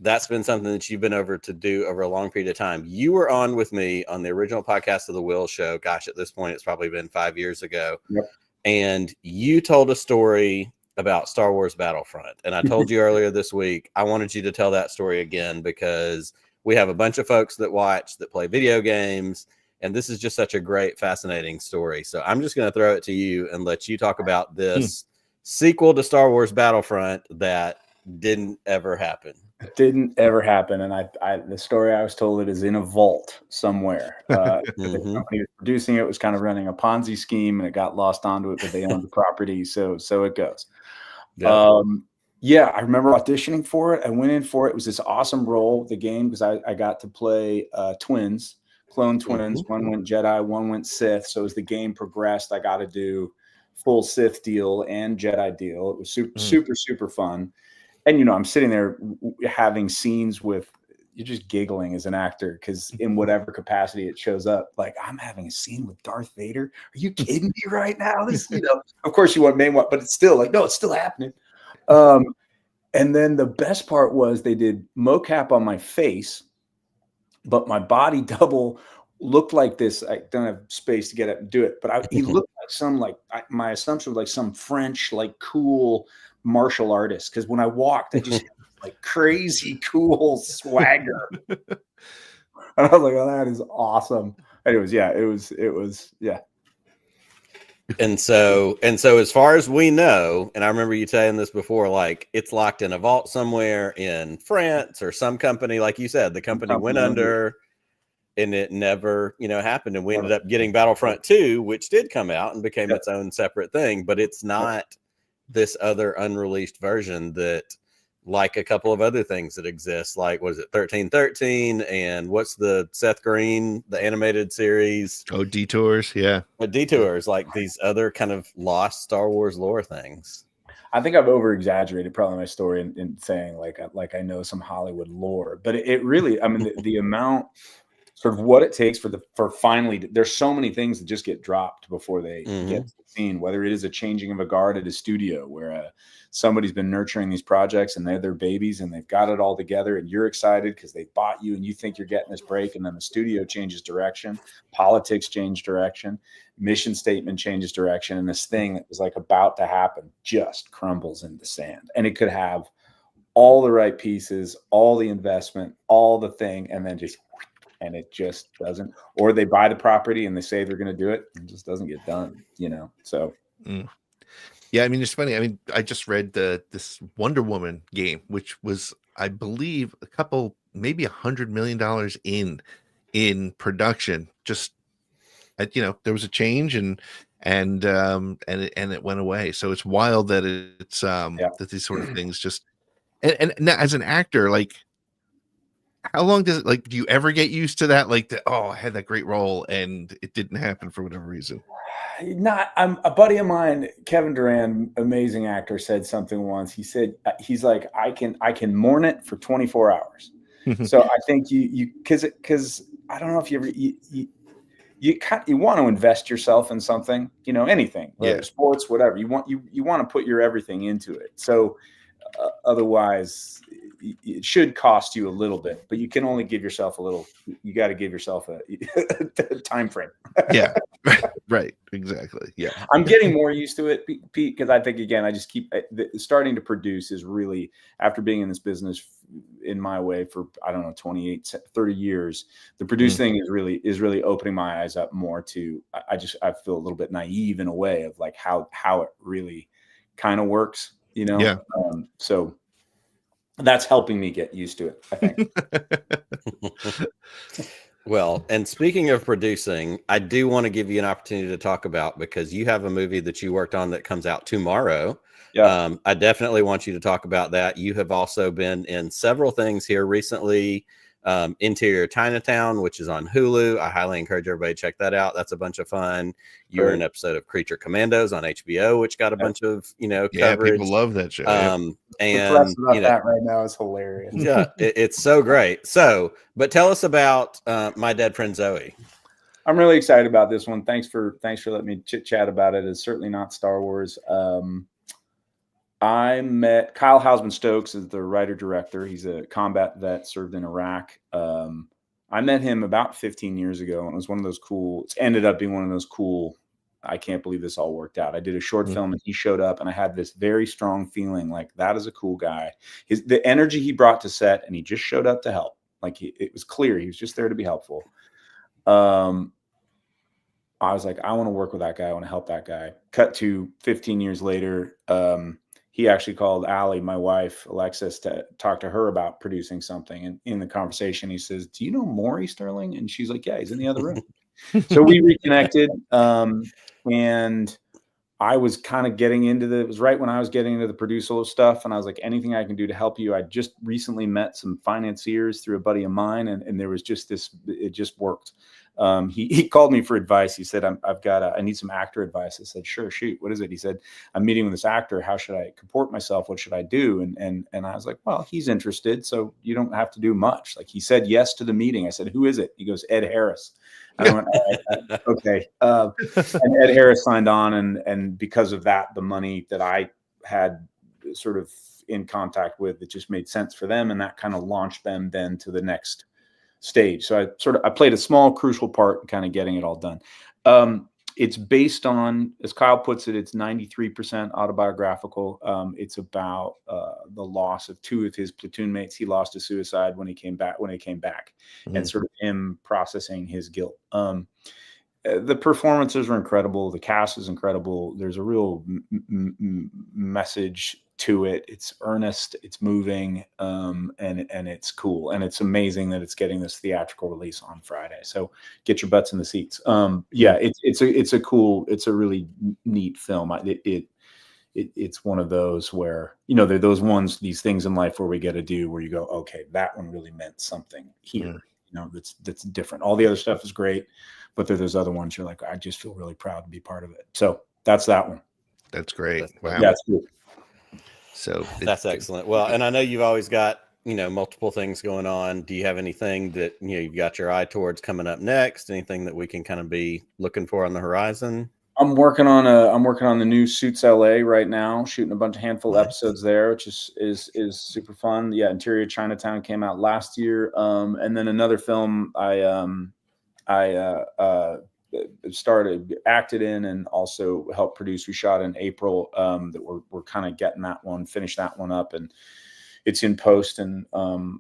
That's been something that you've been over to do over a long period of time. You were on with me on the original podcast of the Will Show. Gosh, at this point, it's probably been 5 years ago. Yep. And you told a story about Star Wars Battlefront. And I told you earlier this week, I wanted you to tell that story again because we have a bunch of folks that watch, that play video games. And this is just such a great, fascinating story. So I'm just going to throw it to you and let you talk about this sequel to Star Wars Battlefront that didn't ever happen. It didn't ever happen. And the story I was told, it is in a vault somewhere. The company was producing it was kind of running a Ponzi scheme, and it got lost onto it, but they owned the property. So it goes. I remember auditioning for it. I went in for it. It was this awesome role, the game, because I got to play clone twins. One went Jedi, one went Sith. So as the game progressed, I got to do full Sith deal and Jedi deal. It was super fun. And, I'm sitting there having scenes with, you're just giggling as an actor because in whatever capacity it shows up, like, I'm having a scene with Darth Vader. Are you kidding me right now? This, of course you want main one, but it's still like, no, it's still happening. And then the best part was they did mocap on my face, but my body double looked like this. I don't have space to get up and do it, but he looked like my assumption was like some French, cool martial artist, because when I walked, I just had crazy cool swagger. And I was like, oh, that is awesome. Anyways, it was. And so as far as we know, and I remember you saying this before, it's locked in a vault somewhere in France or some company, like you said, the company went under and it never, happened. And we ended up getting Battlefront 2, which did come out and became its own separate thing, but it's not this other unreleased version that, like a couple of other things that exist, like, what is it, 1313, and what's the Seth Green, the animated series? Oh, Detours, yeah. But Detours, like these other kind of lost Star Wars lore things. I think I've over-exaggerated probably my story in saying like I know some Hollywood lore, but it really, I mean, the amount, sort of what it takes for finally, there's so many things that just get dropped before they get to the scene, whether it is a changing of a guard at a studio where somebody's been nurturing these projects and they're their babies and they've got it all together and you're excited because they bought you and you think you're getting this break, and then the studio changes direction, politics change direction, mission statement changes direction, and this thing that was about to happen just crumbles into sand. And it could have all the right pieces, all the investment, all the thing, and then and it just doesn't, or they buy the property and they say they're going to do it, and it just doesn't get done, so. Yeah, I mean, it's funny. I mean, I just read this Wonder Woman game, which was, I believe, maybe $100 million in production, just there was a change and it went away. So it's wild that it's that these sort of things just and now as an actor, like how long does it, like, do you ever get used to that? Like, I had that great role and it didn't happen for whatever reason. I'm a buddy of mine, Kevin Durant, amazing actor, said something once. He said, he's like, I can mourn it for 24 hours. So I think because I don't know if you ever, you want to invest yourself in something, anything, whether sports, whatever you want to put your everything into it. So otherwise it should cost you a little bit, but you can only give yourself you got to give yourself a time frame. Yeah. Right. Exactly. Yeah. I'm getting more used to it, Pete, because I think, again, I just keep starting to produce is really, after being in this business in my way for, I don't know, 28, 30 years, the produce thing is really opening my eyes up more to, I feel a little bit naive in a way of like how it really kind of works, Yeah. So that's helping me get used to it, I think. Well, and speaking of producing, I do want to give you an opportunity to talk about, because you have a movie that you worked on that comes out tomorrow. Yeah. I definitely want you to talk about that. You have also been in several things here recently. Interior Chinatown, which is on Hulu. I highly encourage everybody to check that out. That's a bunch of fun. You were in an episode of Creature Commandos on HBO, which got a bunch of coverage. People love that show. And that right now is hilarious. Yeah, it's so great. So, but tell us about My Dead Friend Zoe. I'm really excited about this one. Thanks for letting me chit chat about it. It's certainly not Star Wars. I met Kyle Hausman Stokes as the writer-director. He's a combat vet, served in Iraq. I met him about 15 years ago, and it was one of those cool, it ended up being one of those cool, I can't believe this all worked out. I did a short film and he showed up, and I had this very strong feeling like that is a cool guy. The energy he brought to set, and he just showed up to help. Like it was clear he was just there to be helpful. I was like, I want to work with that guy. I want to help that guy. Cut to 15 years later. He actually called Allie, my wife, Alexis, to talk to her about producing something. And in the conversation, he says, do you know Maury Sterling? And she's like, yeah, he's in the other room. So we reconnected. And I was kind of getting into it was right when I was getting into the producer stuff. And I was like, anything I can do to help you. I just recently met some financiers through a buddy of mine. And there was just it just worked. He called me for advice. He said, I need some actor advice. I said, sure, shoot. What is it? He said, I'm meeting with this actor. How should I comport myself? What should I do? And I was like, well, he's interested, so you don't have to do much. Like, he said yes to the meeting. I said, who is it? He goes, Ed Harris. I went, okay. And Ed Harris signed on. And because of that, the money that I had sort of in contact with, it just made sense for them. And that kind of launched them then to the next stage. So I played a small crucial part in kind of getting it all done. It's based on, as Kyle puts it, it's 93% autobiographical. It's about the loss of two of his platoon mates. He lost to suicide when he came back, and sort of him processing his guilt. The performances are incredible. The cast is incredible. There's a real message to it. It's earnest, it's moving, and it's cool. And it's amazing that it's getting this theatrical release on Friday. So get your butts in the seats. It's a really neat film. It's one of those where, they're these things in life where we get to do where you go, okay, that one really meant something here. That's different. All the other stuff is great, but there are those other ones you're like, I just feel really proud to be part of it. So that's that one. That's great. Wow. That's cool. So that's excellent. Well, and I know you've always got, multiple things going on. Do you have anything that, you've got your eye towards coming up next? Anything that we can kind of be looking for on the horizon? I'm working on the new Suits LA right now, shooting a handful of episodes there, which is super fun. Yeah. Interior Chinatown came out last year. And then another film I acted in and also helped produce. We shot in April, that we're kind of getting that one, finish that one up, and it's in post and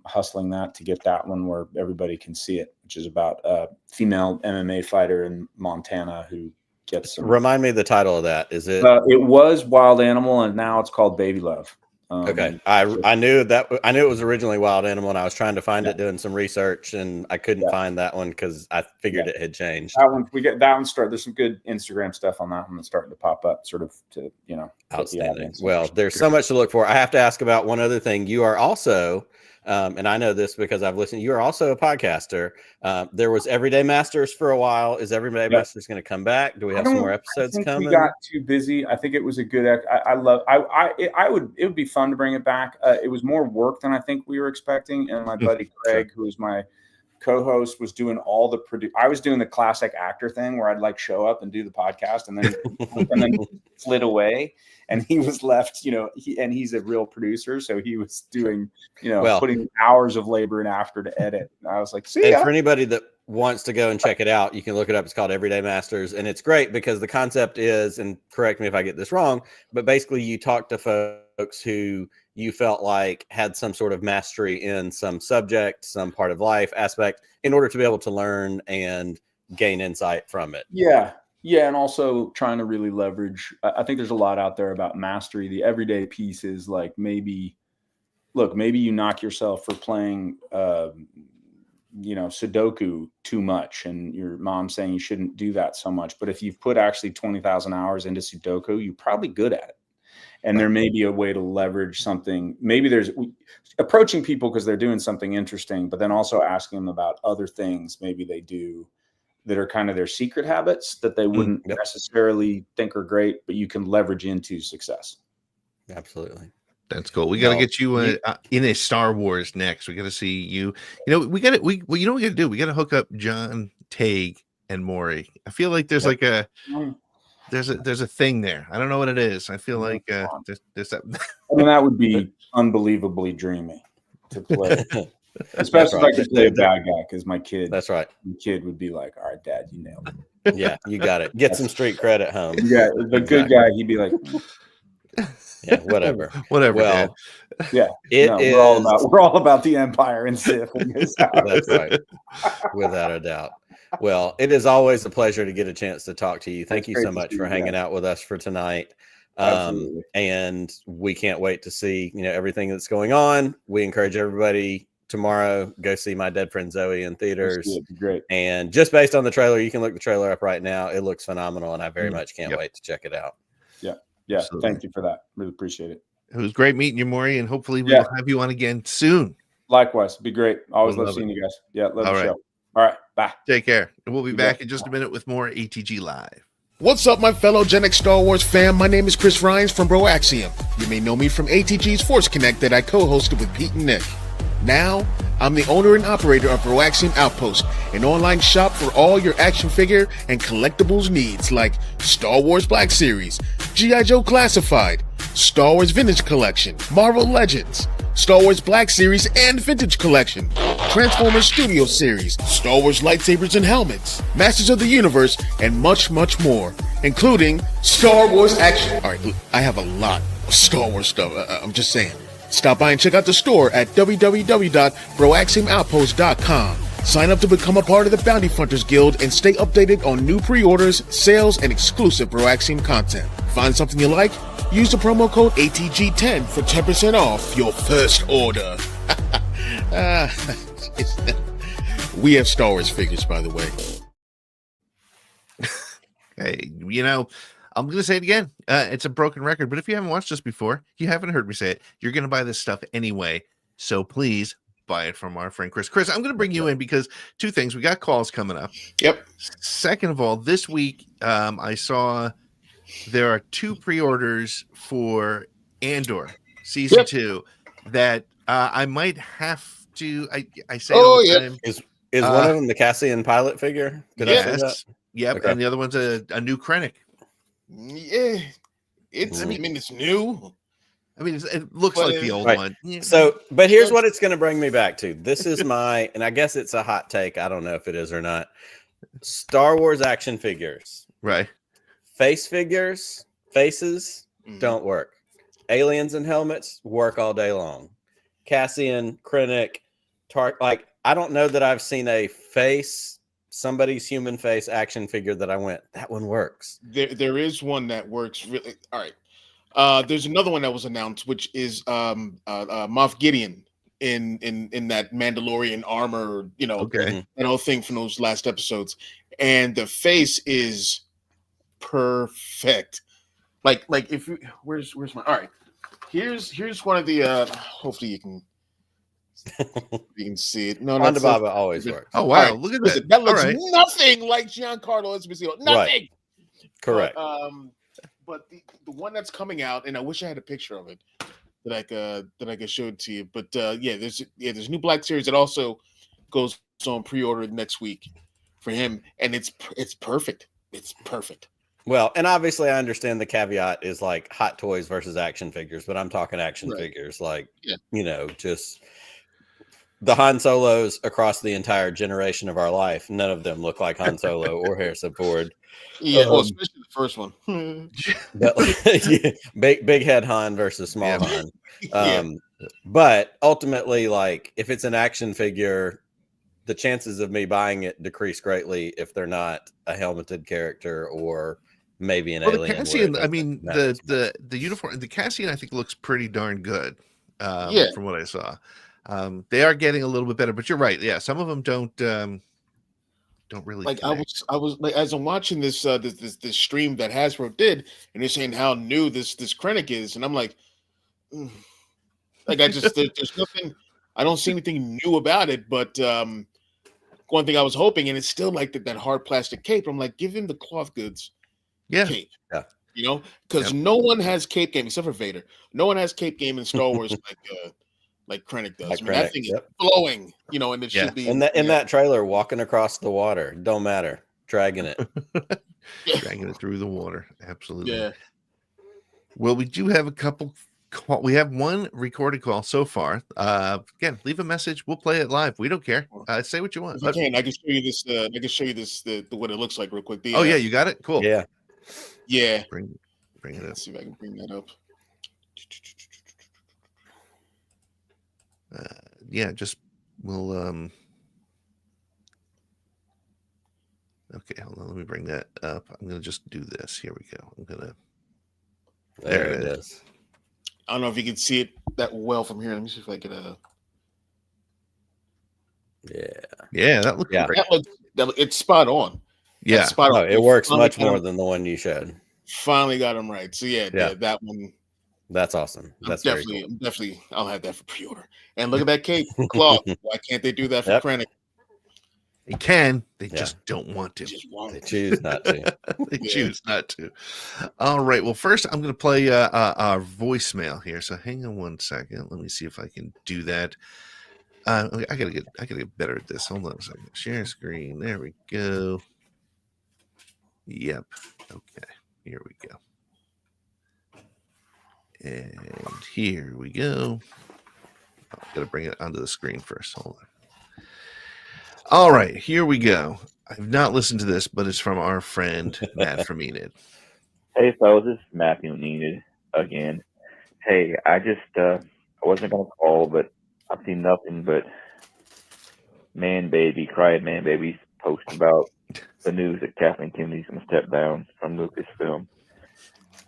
hustling that to get that one where everybody can see it, which is about a female MMA fighter in Montana who gets some. Remind me the title of that. Is it? It was Wild Animal, and now it's called Baby Love. Okay, I knew it was originally Wild Animal, and I was trying to find it doing some research, and I couldn't find that one because I figured it had changed. That one There's some good Instagram stuff on that one that's starting to pop up, sort of to outstanding. Well, there's so much to look for. I have to ask about one other thing. You are also, and I know this because I've listened. You are also a podcaster. There was Everyday Masters for a while. Is Everyday Masters going to come back? Do we have some more episodes coming? We got too busy. I think it was a good. It would be fun to bring it back. It was more work than I think we were expecting. And my buddy Craig, who is my co-host, was doing all the I was doing the classic actor thing where I'd like show up and do the podcast and then flit away. And he was left, he's a real producer, so he was doing, putting hours of labor in after to edit. And I was like, see ya. And for anybody that wants to go and check it out, you can look it up. It's called Everyday Masters, and it's great because the concept is, and correct me if I get this wrong, but basically you talk to folks who you felt like had some sort of mastery in some subject, some part of life aspect, in order to be able to learn and gain insight from it. Yeah, and also trying to really leverage. I think there's a lot out there about mastery. The everyday piece is like maybe you knock yourself for playing, Sudoku too much, and your mom's saying you shouldn't do that so much. But if you've put actually 20,000 hours into Sudoku, you're probably good at it. And there may be a way to leverage something. Maybe there's approaching people because they're doing something interesting, but then also asking them about other things maybe they do that are kind of their secret habits that they wouldn't necessarily think are great, but you can leverage into success. Absolutely. That's cool. We got to get you in a Star Wars next. We got to see you. We got to. We got to do. We got to hook up John, Tague, and Maury. I feel like there's like a there's a thing there. I don't know what it is. I feel like there's that. I mean, that would be unbelievably dreamy to play. Especially if I could play a bad guy, because my kid. That's right. My kid would be like, "All right, Dad, you nailed it." Yeah, you got it. Get some street cred at home. Yeah, the good guy, he'd be like, "Yeah, whatever, whatever." Well, Dad. Yeah, we're all about the Empire and Sith. That's right, without a doubt. Well, it is always a pleasure to get a chance to talk to you. Thank you so much for hanging out with us for tonight. And we can't wait to see everything that's going on. We encourage everybody tomorrow go see My Dead Friend Zoe in theaters. Great. And just based on the trailer, you can look the trailer up right now. It looks phenomenal, and I very much can't wait to check it out. Yeah. Absolutely. Thank you for that. Really appreciate it. It was great meeting you, Maury, and hopefully we'll have you on again soon. Likewise, be great. Always love seeing you guys. Yeah, love the show. All right, bye. Take care. And we'll be back in just a minute with more ATG Live. What's up, my fellow Gen X Star Wars fam? My name is Chris Rhines from Broaxium. You may know me from ATG's Force Connect that I co-hosted with Pete and Nick. Now, I'm the owner and operator of Broaxium Outpost, an online shop for all your action figure and collectibles needs like Star Wars Black Series, G.I. Joe Classified, Star Wars Vintage Collection, Marvel Legends, Star Wars Black Series and Vintage Collection, Transformers Studio Series, Star Wars Lightsabers and Helmets, Masters of the Universe, and much, much more, including Star Wars Action. All right, I have a lot of Star Wars stuff. I'm just saying. Stop by and check out the store at www.broaxiumoutpost.com. Sign up to become a part of the Bounty Hunters Guild and stay updated on new pre-orders, sales, and exclusive Broaxium content. Find something you like? Use the promo code ATG10 for 10% off your first order. We have Star Wars figures, by the way. Hey, I'm going to say it again. It's a broken record, but if you haven't watched this before, you haven't heard me say it, you're going to buy this stuff anyway. So please buy it from our friend Chris. Chris, I'm going to bring you in because two things. We got calls coming up. Yep. Second of all, this week, I saw there are 2 pre-orders for Andor season 2 that I might have to. I say all the time. Is one of them the Cassian pilot figure? Did I say that? Yep. Okay. And the other one's a new Krennic. Yeah, I mean, it's new. I mean, it looks like the old one. So, but here's what it's going to bring me back to. This is my, and I guess it's a hot take. I don't know if it is or not. Star Wars action figures. Right. Faces don't work. Aliens and helmets work all day long. Cassian, Krennic, like, I don't know that I've seen a somebody's human face action figure that I went, that one works. There is one that works really. All right. There's another one that was announced, which is Moff Gideon in that Mandalorian armor, Okay. that whole thing from those last episodes, and the face is perfect. Like if you, where's my all right. Here's one of the hopefully you can see it. No, Wanda Baba always works. Oh wow, look at that. That looks All right. nothing like Giancarlo Esposito. Nothing. Correct. But the one that's coming out, and I wish I had a picture of it that I could show it to you. But there's a new Black Series that also goes on pre-order next week for him, and it's perfect. It's perfect. Well, and obviously I understand the caveat is like Hot Toys versus action figures, but I'm talking action figures, like just the Han Solos across the entire generation of our life. None of them look like Han Solo or Harrison Ford. Yeah, especially the first one. Big head Han versus small Han. But ultimately, like if it's an action figure, the chances of me buying it decrease greatly if they're not a helmeted character or maybe an alien. The Cassian, I mean, the uniform, the Cassian, I think looks pretty darn good. From what I saw, they are getting a little bit better. But you're right. Yeah, some of them don't really like connect. I was like, as I'm watching this this stream that Hasbro did, and they're saying how new this Krennic is, and I'm like, like I just there's nothing. I don't see anything new about it, but one thing I was hoping, and it's still like that hard plastic cape. I'm like, give him the cloth goods. Cape, because no one has cape game except for Vader. No one has cape game in Star Wars like Krennic does. That thing is flowing, and it should be in that trailer, walking across the water. Don't matter, dragging it, dragging it through the water. Absolutely. Yeah. Well, we do have a couple. We have one recorded call so far. Again, leave a message. We'll play it live. We don't care. Say what you want. If I can show you this. I can show you this the what it looks like real quick. Yeah, you got it. Cool. Yeah. Bring it up. Let's see if I can bring that up. We'll okay, hold on, let me bring that up. I'm gonna just do this. Here we go. There it is. I don't know if you can see it that well from here. Let me see if I can Yeah, that looks great. It's spot on. Yeah, spot on. It works much more than the one you showed. Finally got him right. So that one. That's awesome. That's definitely. I'll have that for pre-order. And look at that cape cloth. Why can't they do that for Krennic? They can. They just don't want to. They choose not to. They choose not to. All right. Well, first I'm going to play our voicemail here. So hang on one second. Let me see if I can do that. I gotta get better at this. Hold on a second. Share screen. There we go. Yep. Okay. Here we go. And here we go. I'm going to bring it onto the screen first. Hold on. All right, here we go. I've not listened to this, but it's from our friend Matt from Enid. Hey, fellas, this is Matthew from Enid again. Hey, I wasn't going to call, but I've seen nothing but crying man babies post about the news that Kathleen Kennedy's going to step down from Lucasfilm.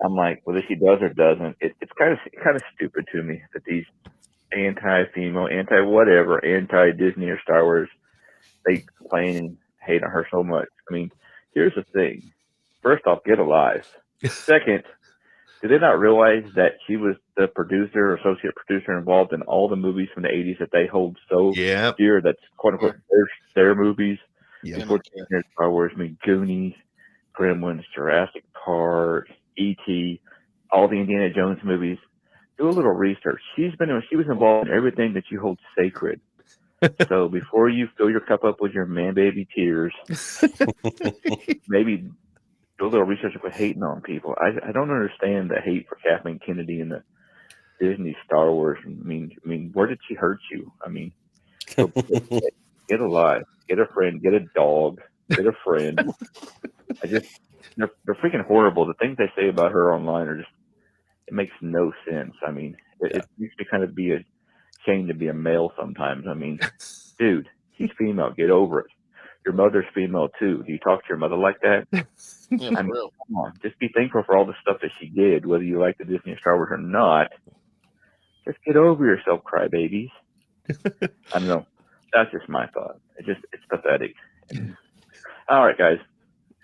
I'm like, whether she does or doesn't, it's kind of stupid to me that these anti-female, anti-whatever, anti-Disney or Star Wars, they complain and hate on her so much. I mean, here's the thing. First off, get alive. Second, do they not realize that she was the producer or associate producer involved in all the movies from the 80s that they hold so dear? That's quote-unquote their movies. Before Star Wars, I mean, Goonies, Gremlins, Jurassic Park, E.T., all the Indiana Jones movies. Do a little research. She was involved in everything that you hold sacred. So before you fill your cup up with your man baby tears, maybe do a little research about hating on people. I don't understand the hate for Kathleen Kennedy and the Disney Star Wars. I mean, where did she hurt you? I mean, get alive, get a friend, get a dog, get a friend. They're freaking horrible. The things they say about her online are just, it makes no sense. I mean, it used to kind of be a shame to be a male sometimes. I mean, dude, she's female. Get over it. your mother's female too. Do you talk to your mother like that? Yeah, I mean, for real. come on, just be thankful for all the stuff that she did, whether you like the Disney or Star Wars or not. Just get over yourself, crybabies. I don't know. That's just my thought. It's pathetic. All right, guys.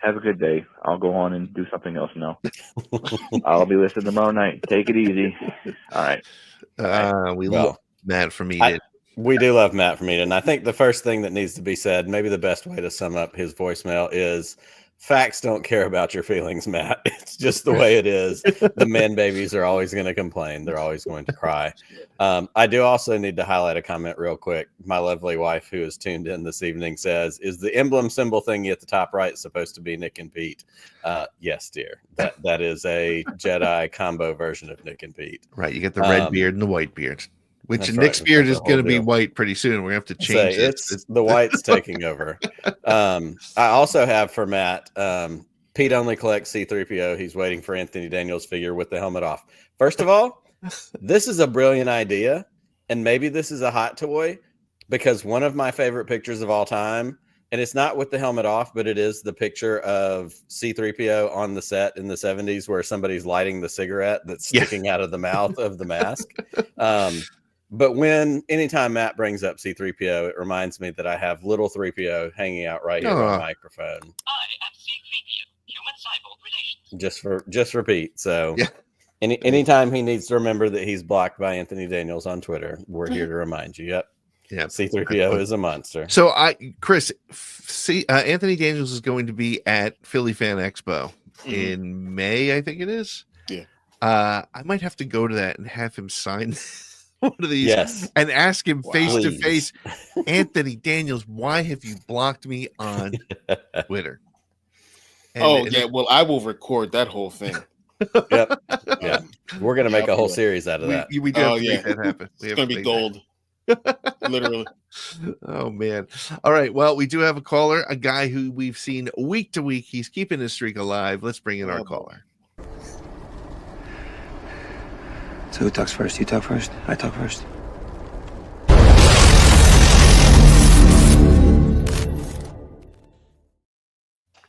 Have a good day. I'll go on and do something else now. I'll be listening tomorrow night. Take it easy. All right. We love Matt from Eden. We do love Matt from Eden. I think the first thing that needs to be said, maybe the best way to sum up his voicemail is facts don't care about your feelings, Matt. It's just the way it is. The man babies are always going to complain. They're always going to cry. I do also need to highlight a comment real quick. My lovely wife, who is tuned in this evening, says, is the emblem symbol thingy at the top right supposed to be Nick and Pete? Yes, dear. That is a Jedi combo version of Nick and Pete. Right. You get the red beard and the white beard. Which Nick's right. beard is going to be white pretty soon. We're going to have to change it. It's the white's taking over. I also have for Matt, Pete only collects C-3PO. He's waiting for Anthony Daniels' figure with the helmet off. First of all, this is a brilliant idea, and maybe this is a hot toy, because one of my favorite pictures of all time, and it's not with the helmet off, but it is the picture of C-3PO on the set in the 70s where somebody's lighting the cigarette that's sticking out of the mouth of the mask. But anytime Matt brings up C-3PO, it reminds me that I have little 3PO hanging out right here on the microphone. I am C-3PO, human-cyborg relations. Just for Pete. So anytime he needs to remember that he's blocked by Anthony Daniels on Twitter, we're here to remind you. Yep. Yeah. C-3PO is a monster. So Chris, Anthony Daniels is going to be at Philly Fan Expo in May, I think it is. Yeah. I might have to go to that and have him sign one of these and ask him face to face, Anthony Daniels, why have you blocked me on Twitter? Well, I will record that whole thing. Yep. Yeah. We're going to make a whole series out of that. We do have to make that happen. It's going to be gold. Literally. Oh, man. All right. Well, we do have a caller, a guy who we've seen week to week. He's keeping his streak alive. Let's bring in our caller. So who talks first? You talk first? I talk first.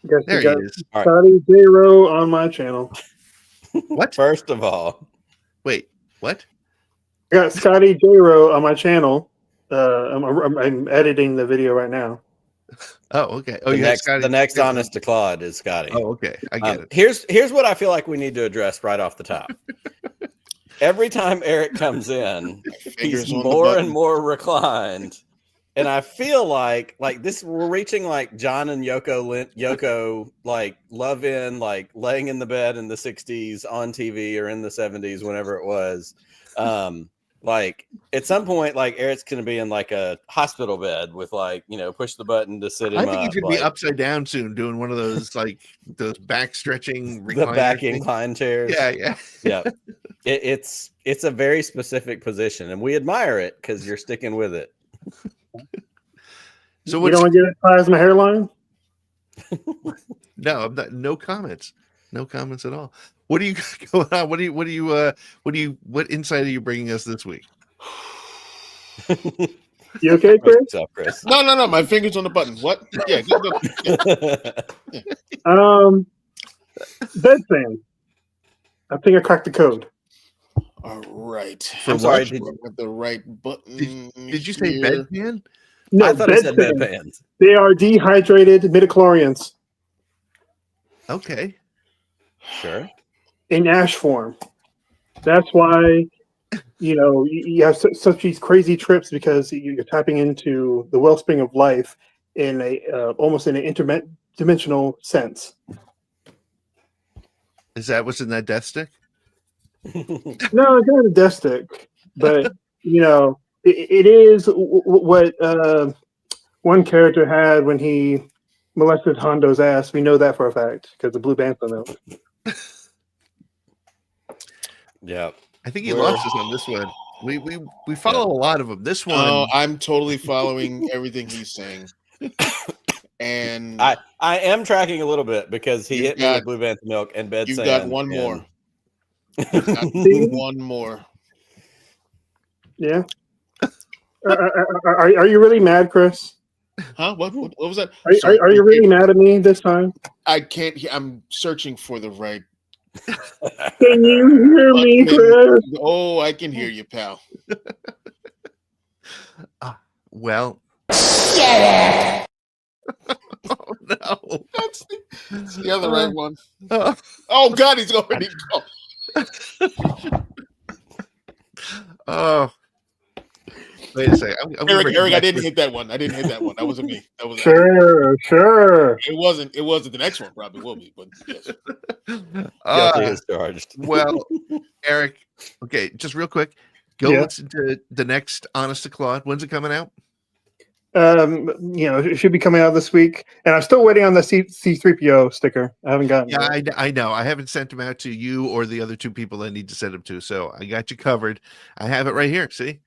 There he is. Scotty J-Ro on my channel. What? First of all. Wait, what? I got Scotty J-Ro on my channel. I'm editing the video right now. Oh, okay. Oh, the next honest to Claude is Scotty. Oh, okay. I get it. Here's what I feel like we need to address right off the top. Every time Eric comes in, he's more and more reclined. And I feel like this, we're reaching like John and Yoko like love in, like laying in the bed in the 60s on TV or in the 70s, whenever it was. Like at some point, like Eric's going to be in like a hospital bed with like, push the button to sit him up. I think he's going to be upside down soon doing one of those, like those back stretching, the back incline chairs. Yeah. It's a very specific position and we admire it because you're sticking with it. So you don't want to get as high as my hairline? No, I'm not, no comments. No comments at all. What do you got going on? What insight are you bringing us this week? You okay, Chris? What's up, Chris? No. My finger's on the button. What? Yeah. Bed fan. I think I cracked the code. All right. I'm sorry. With the right button. Did you say bedpan? No, I thought I said bedpans. They are dehydrated midichlorians. Okay. Sure. In ash form. That's why, you have such these crazy trips because you're tapping into the wellspring of life in almost in an interdimensional sense. Is that what's in that death stick? No, it's not a death stick, but it is what one character had when he molested Hondo's ass. We know that for a fact because the blue bantha milk. Yeah, I think he lost us on this one. We follow a lot of them. This one, I'm totally following everything he's saying, and I am tracking a little bit because he hit me with blue bantha milk and bed. You got one more. One more. Yeah. Are you really mad, Chris? Huh? What was that? Are you really mad at me this time? I can't hear. I'm searching for the right. Can you hear me, Chris? Oh, I can hear you, pal. Well. Shut up. Oh, no. That's the other right one. Oh, God, he's already gone. Oh. Wait a second. Eric, I didn't hit that one. That wasn't me. That was Sure. It wasn't. The next one probably will be, but yes. Guilty as charged. Well, Eric, okay, just real quick. Go listen to the next Honest to Claude. When's it coming out? It should be coming out this week, and I'm still waiting on the C3PO sticker. I haven't gotten it. Yeah, I know. I haven't sent them out to you or the other two people I need to send them to, so I got you covered. I have it right here. See?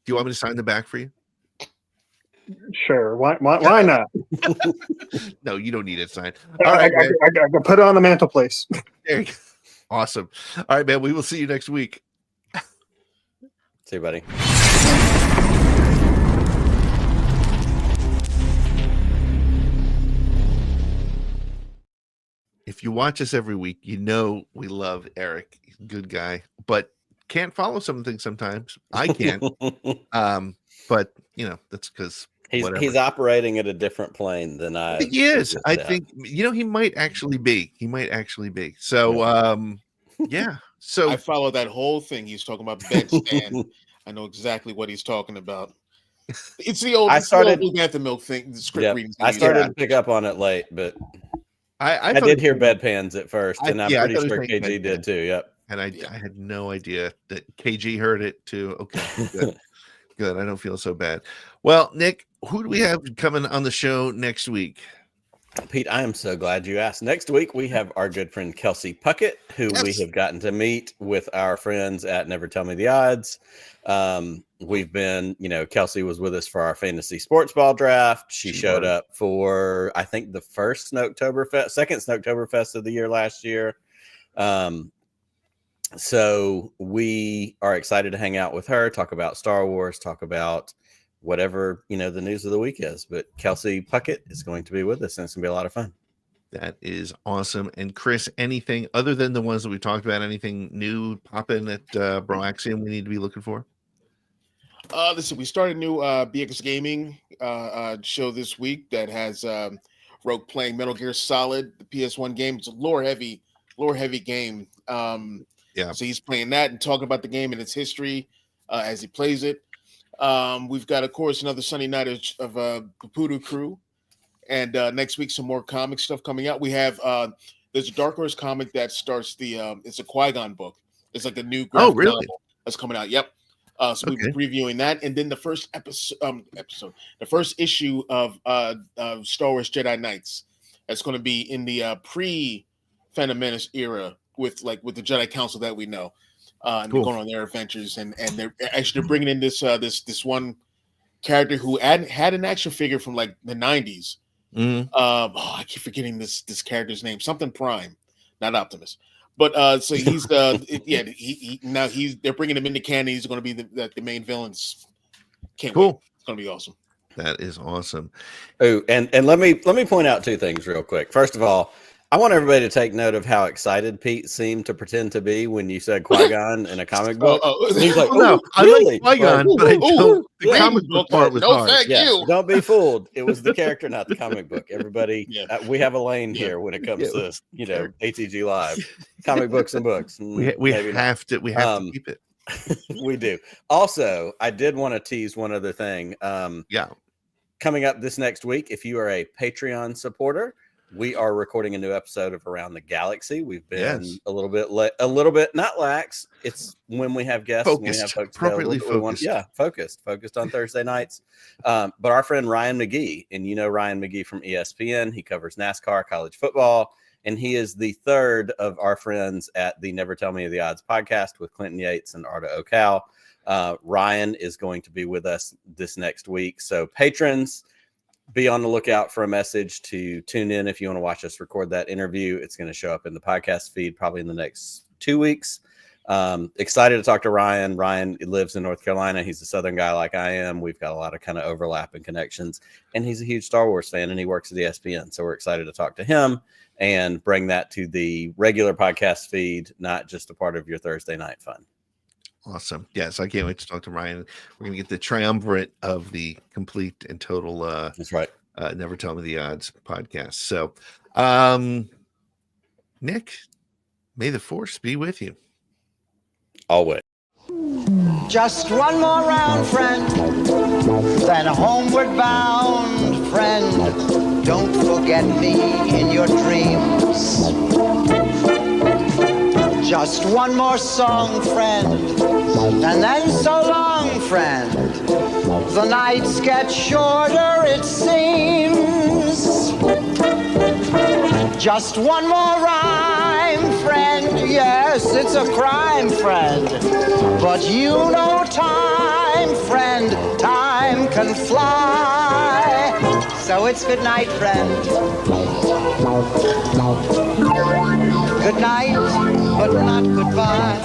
Do you want me to sign the back for you? Sure. Why not? No, you don't need it signed. All right, I can put it on the mantelpiece. There you go. Awesome. All right, man. We will see you next week. See you, buddy. If you watch us every week, you know we love Eric. He's a good guy, but can't follow something sometimes. I can't. But that's because he's operating at a different plane than I think he is. I think he might actually be. So yeah. So I follow that whole thing. He's talking about bedstand. I know exactly what he's talking about. It's the old Bantha Milk thing. The script reading. I started to pick up on it late, but I did hear bedpans at first, and I'm pretty sure KG did too. Yep. And I had no idea that KG heard it too. Okay, good. Good. I don't feel so bad. Well, Nick, who do we have coming on the show next week? Pete, I am so glad you asked. Next week, we have our good friend Kelsey Puckett, who we have gotten to meet with our friends at Never Tell Me the Odds. We've been, Kelsey was with us for our fantasy sports ball draft. She showed up for, I think, the second Snoketoberfest of the year last year. So we are excited to hang out with her, talk about Star Wars, talk about whatever, the news of the week is. But Kelsey Puckett is going to be with us, and it's going to be a lot of fun. That is awesome. And Chris, anything other than the ones that we talked about, anything new popping at Broaxium we need to be looking for? Listen, we started a new BX Gaming show this week that has Rogue playing Metal Gear Solid, the PS1 game. It's a lore heavy game. So he's playing that and talking about the game and its history as he plays it. We've got, of course, another Sunday night of Caputo Crew, and next week some more comic stuff coming out. We have there's a Dark Horse comic that starts it's a Qui-Gon book. It's like a new graphic novel that's coming out. Yep. So we'll be reviewing that, and then the first the first issue of Star Wars Jedi Knights. That's going to be in the pre-Phantom Menace era with the Jedi Council that we know. And they're going on their adventures, and they're bringing in this one character who had an action figure from like the 90s. I keep forgetting this character's name. Something Prime, not Optimus. But so he's they're bringing him into canon. He's going to be the main villains. Can't wait. It's going to be awesome. That is awesome. Oh, and let me point out two things real quick. First of all, I want everybody to take note of how excited Pete seemed to pretend to be when you said Qui-Gon in a comic book. He's like, no, really? I like Qui-Gon, but I don't. The comic book part was hard. Thank you. Don't be fooled. It was the character, not the comic book. Everybody, we have a lane here when it comes to ATGLive, comic books and books. We have to keep it. We do. Also, I did want to tease one other thing. Coming up this next week, if you are a Patreon supporter, we are recording a new episode of Around the Galaxy. We've been a little bit not lax. It's when we have guests, focused, when we have folks appropriately focused. Focused on Thursday nights. But our friend Ryan McGee, and Ryan McGee from ESPN, he covers NASCAR, college football, and he is the third of our friends at the Never Tell Me the Odds podcast with Clinton Yates and Arda Ocal. Ryan is going to be with us this next week. So patrons, be on the lookout for a message to tune in if you want to watch us record that interview. It's going to show up in the podcast feed probably in the next 2 weeks. Excited to talk to Ryan. Ryan lives in North Carolina. He's a Southern guy like I am. We've got a lot of kind of overlap and connections, and he's a huge Star Wars fan, and he works at ESPN. So we're excited to talk to him and bring that to the regular podcast feed, not just a part of your Thursday night fun. Awesome. Yes, I can't wait to talk to Ryan. We're going to get the triumvirate of the complete and total That's right. Never Tell Me the Odds podcast. So, Nick, may the force be with you. Always. Just one more round, friend, then homeward bound, friend. Don't forget me in your dreams. Just one more song, friend, and then so long, friend. The nights get shorter, it seems. Just one more rhyme, friend. Yes, it's a crime, friend. But you know time, friend. Time can fly. So it's good night, friend. Good night, but not goodbye.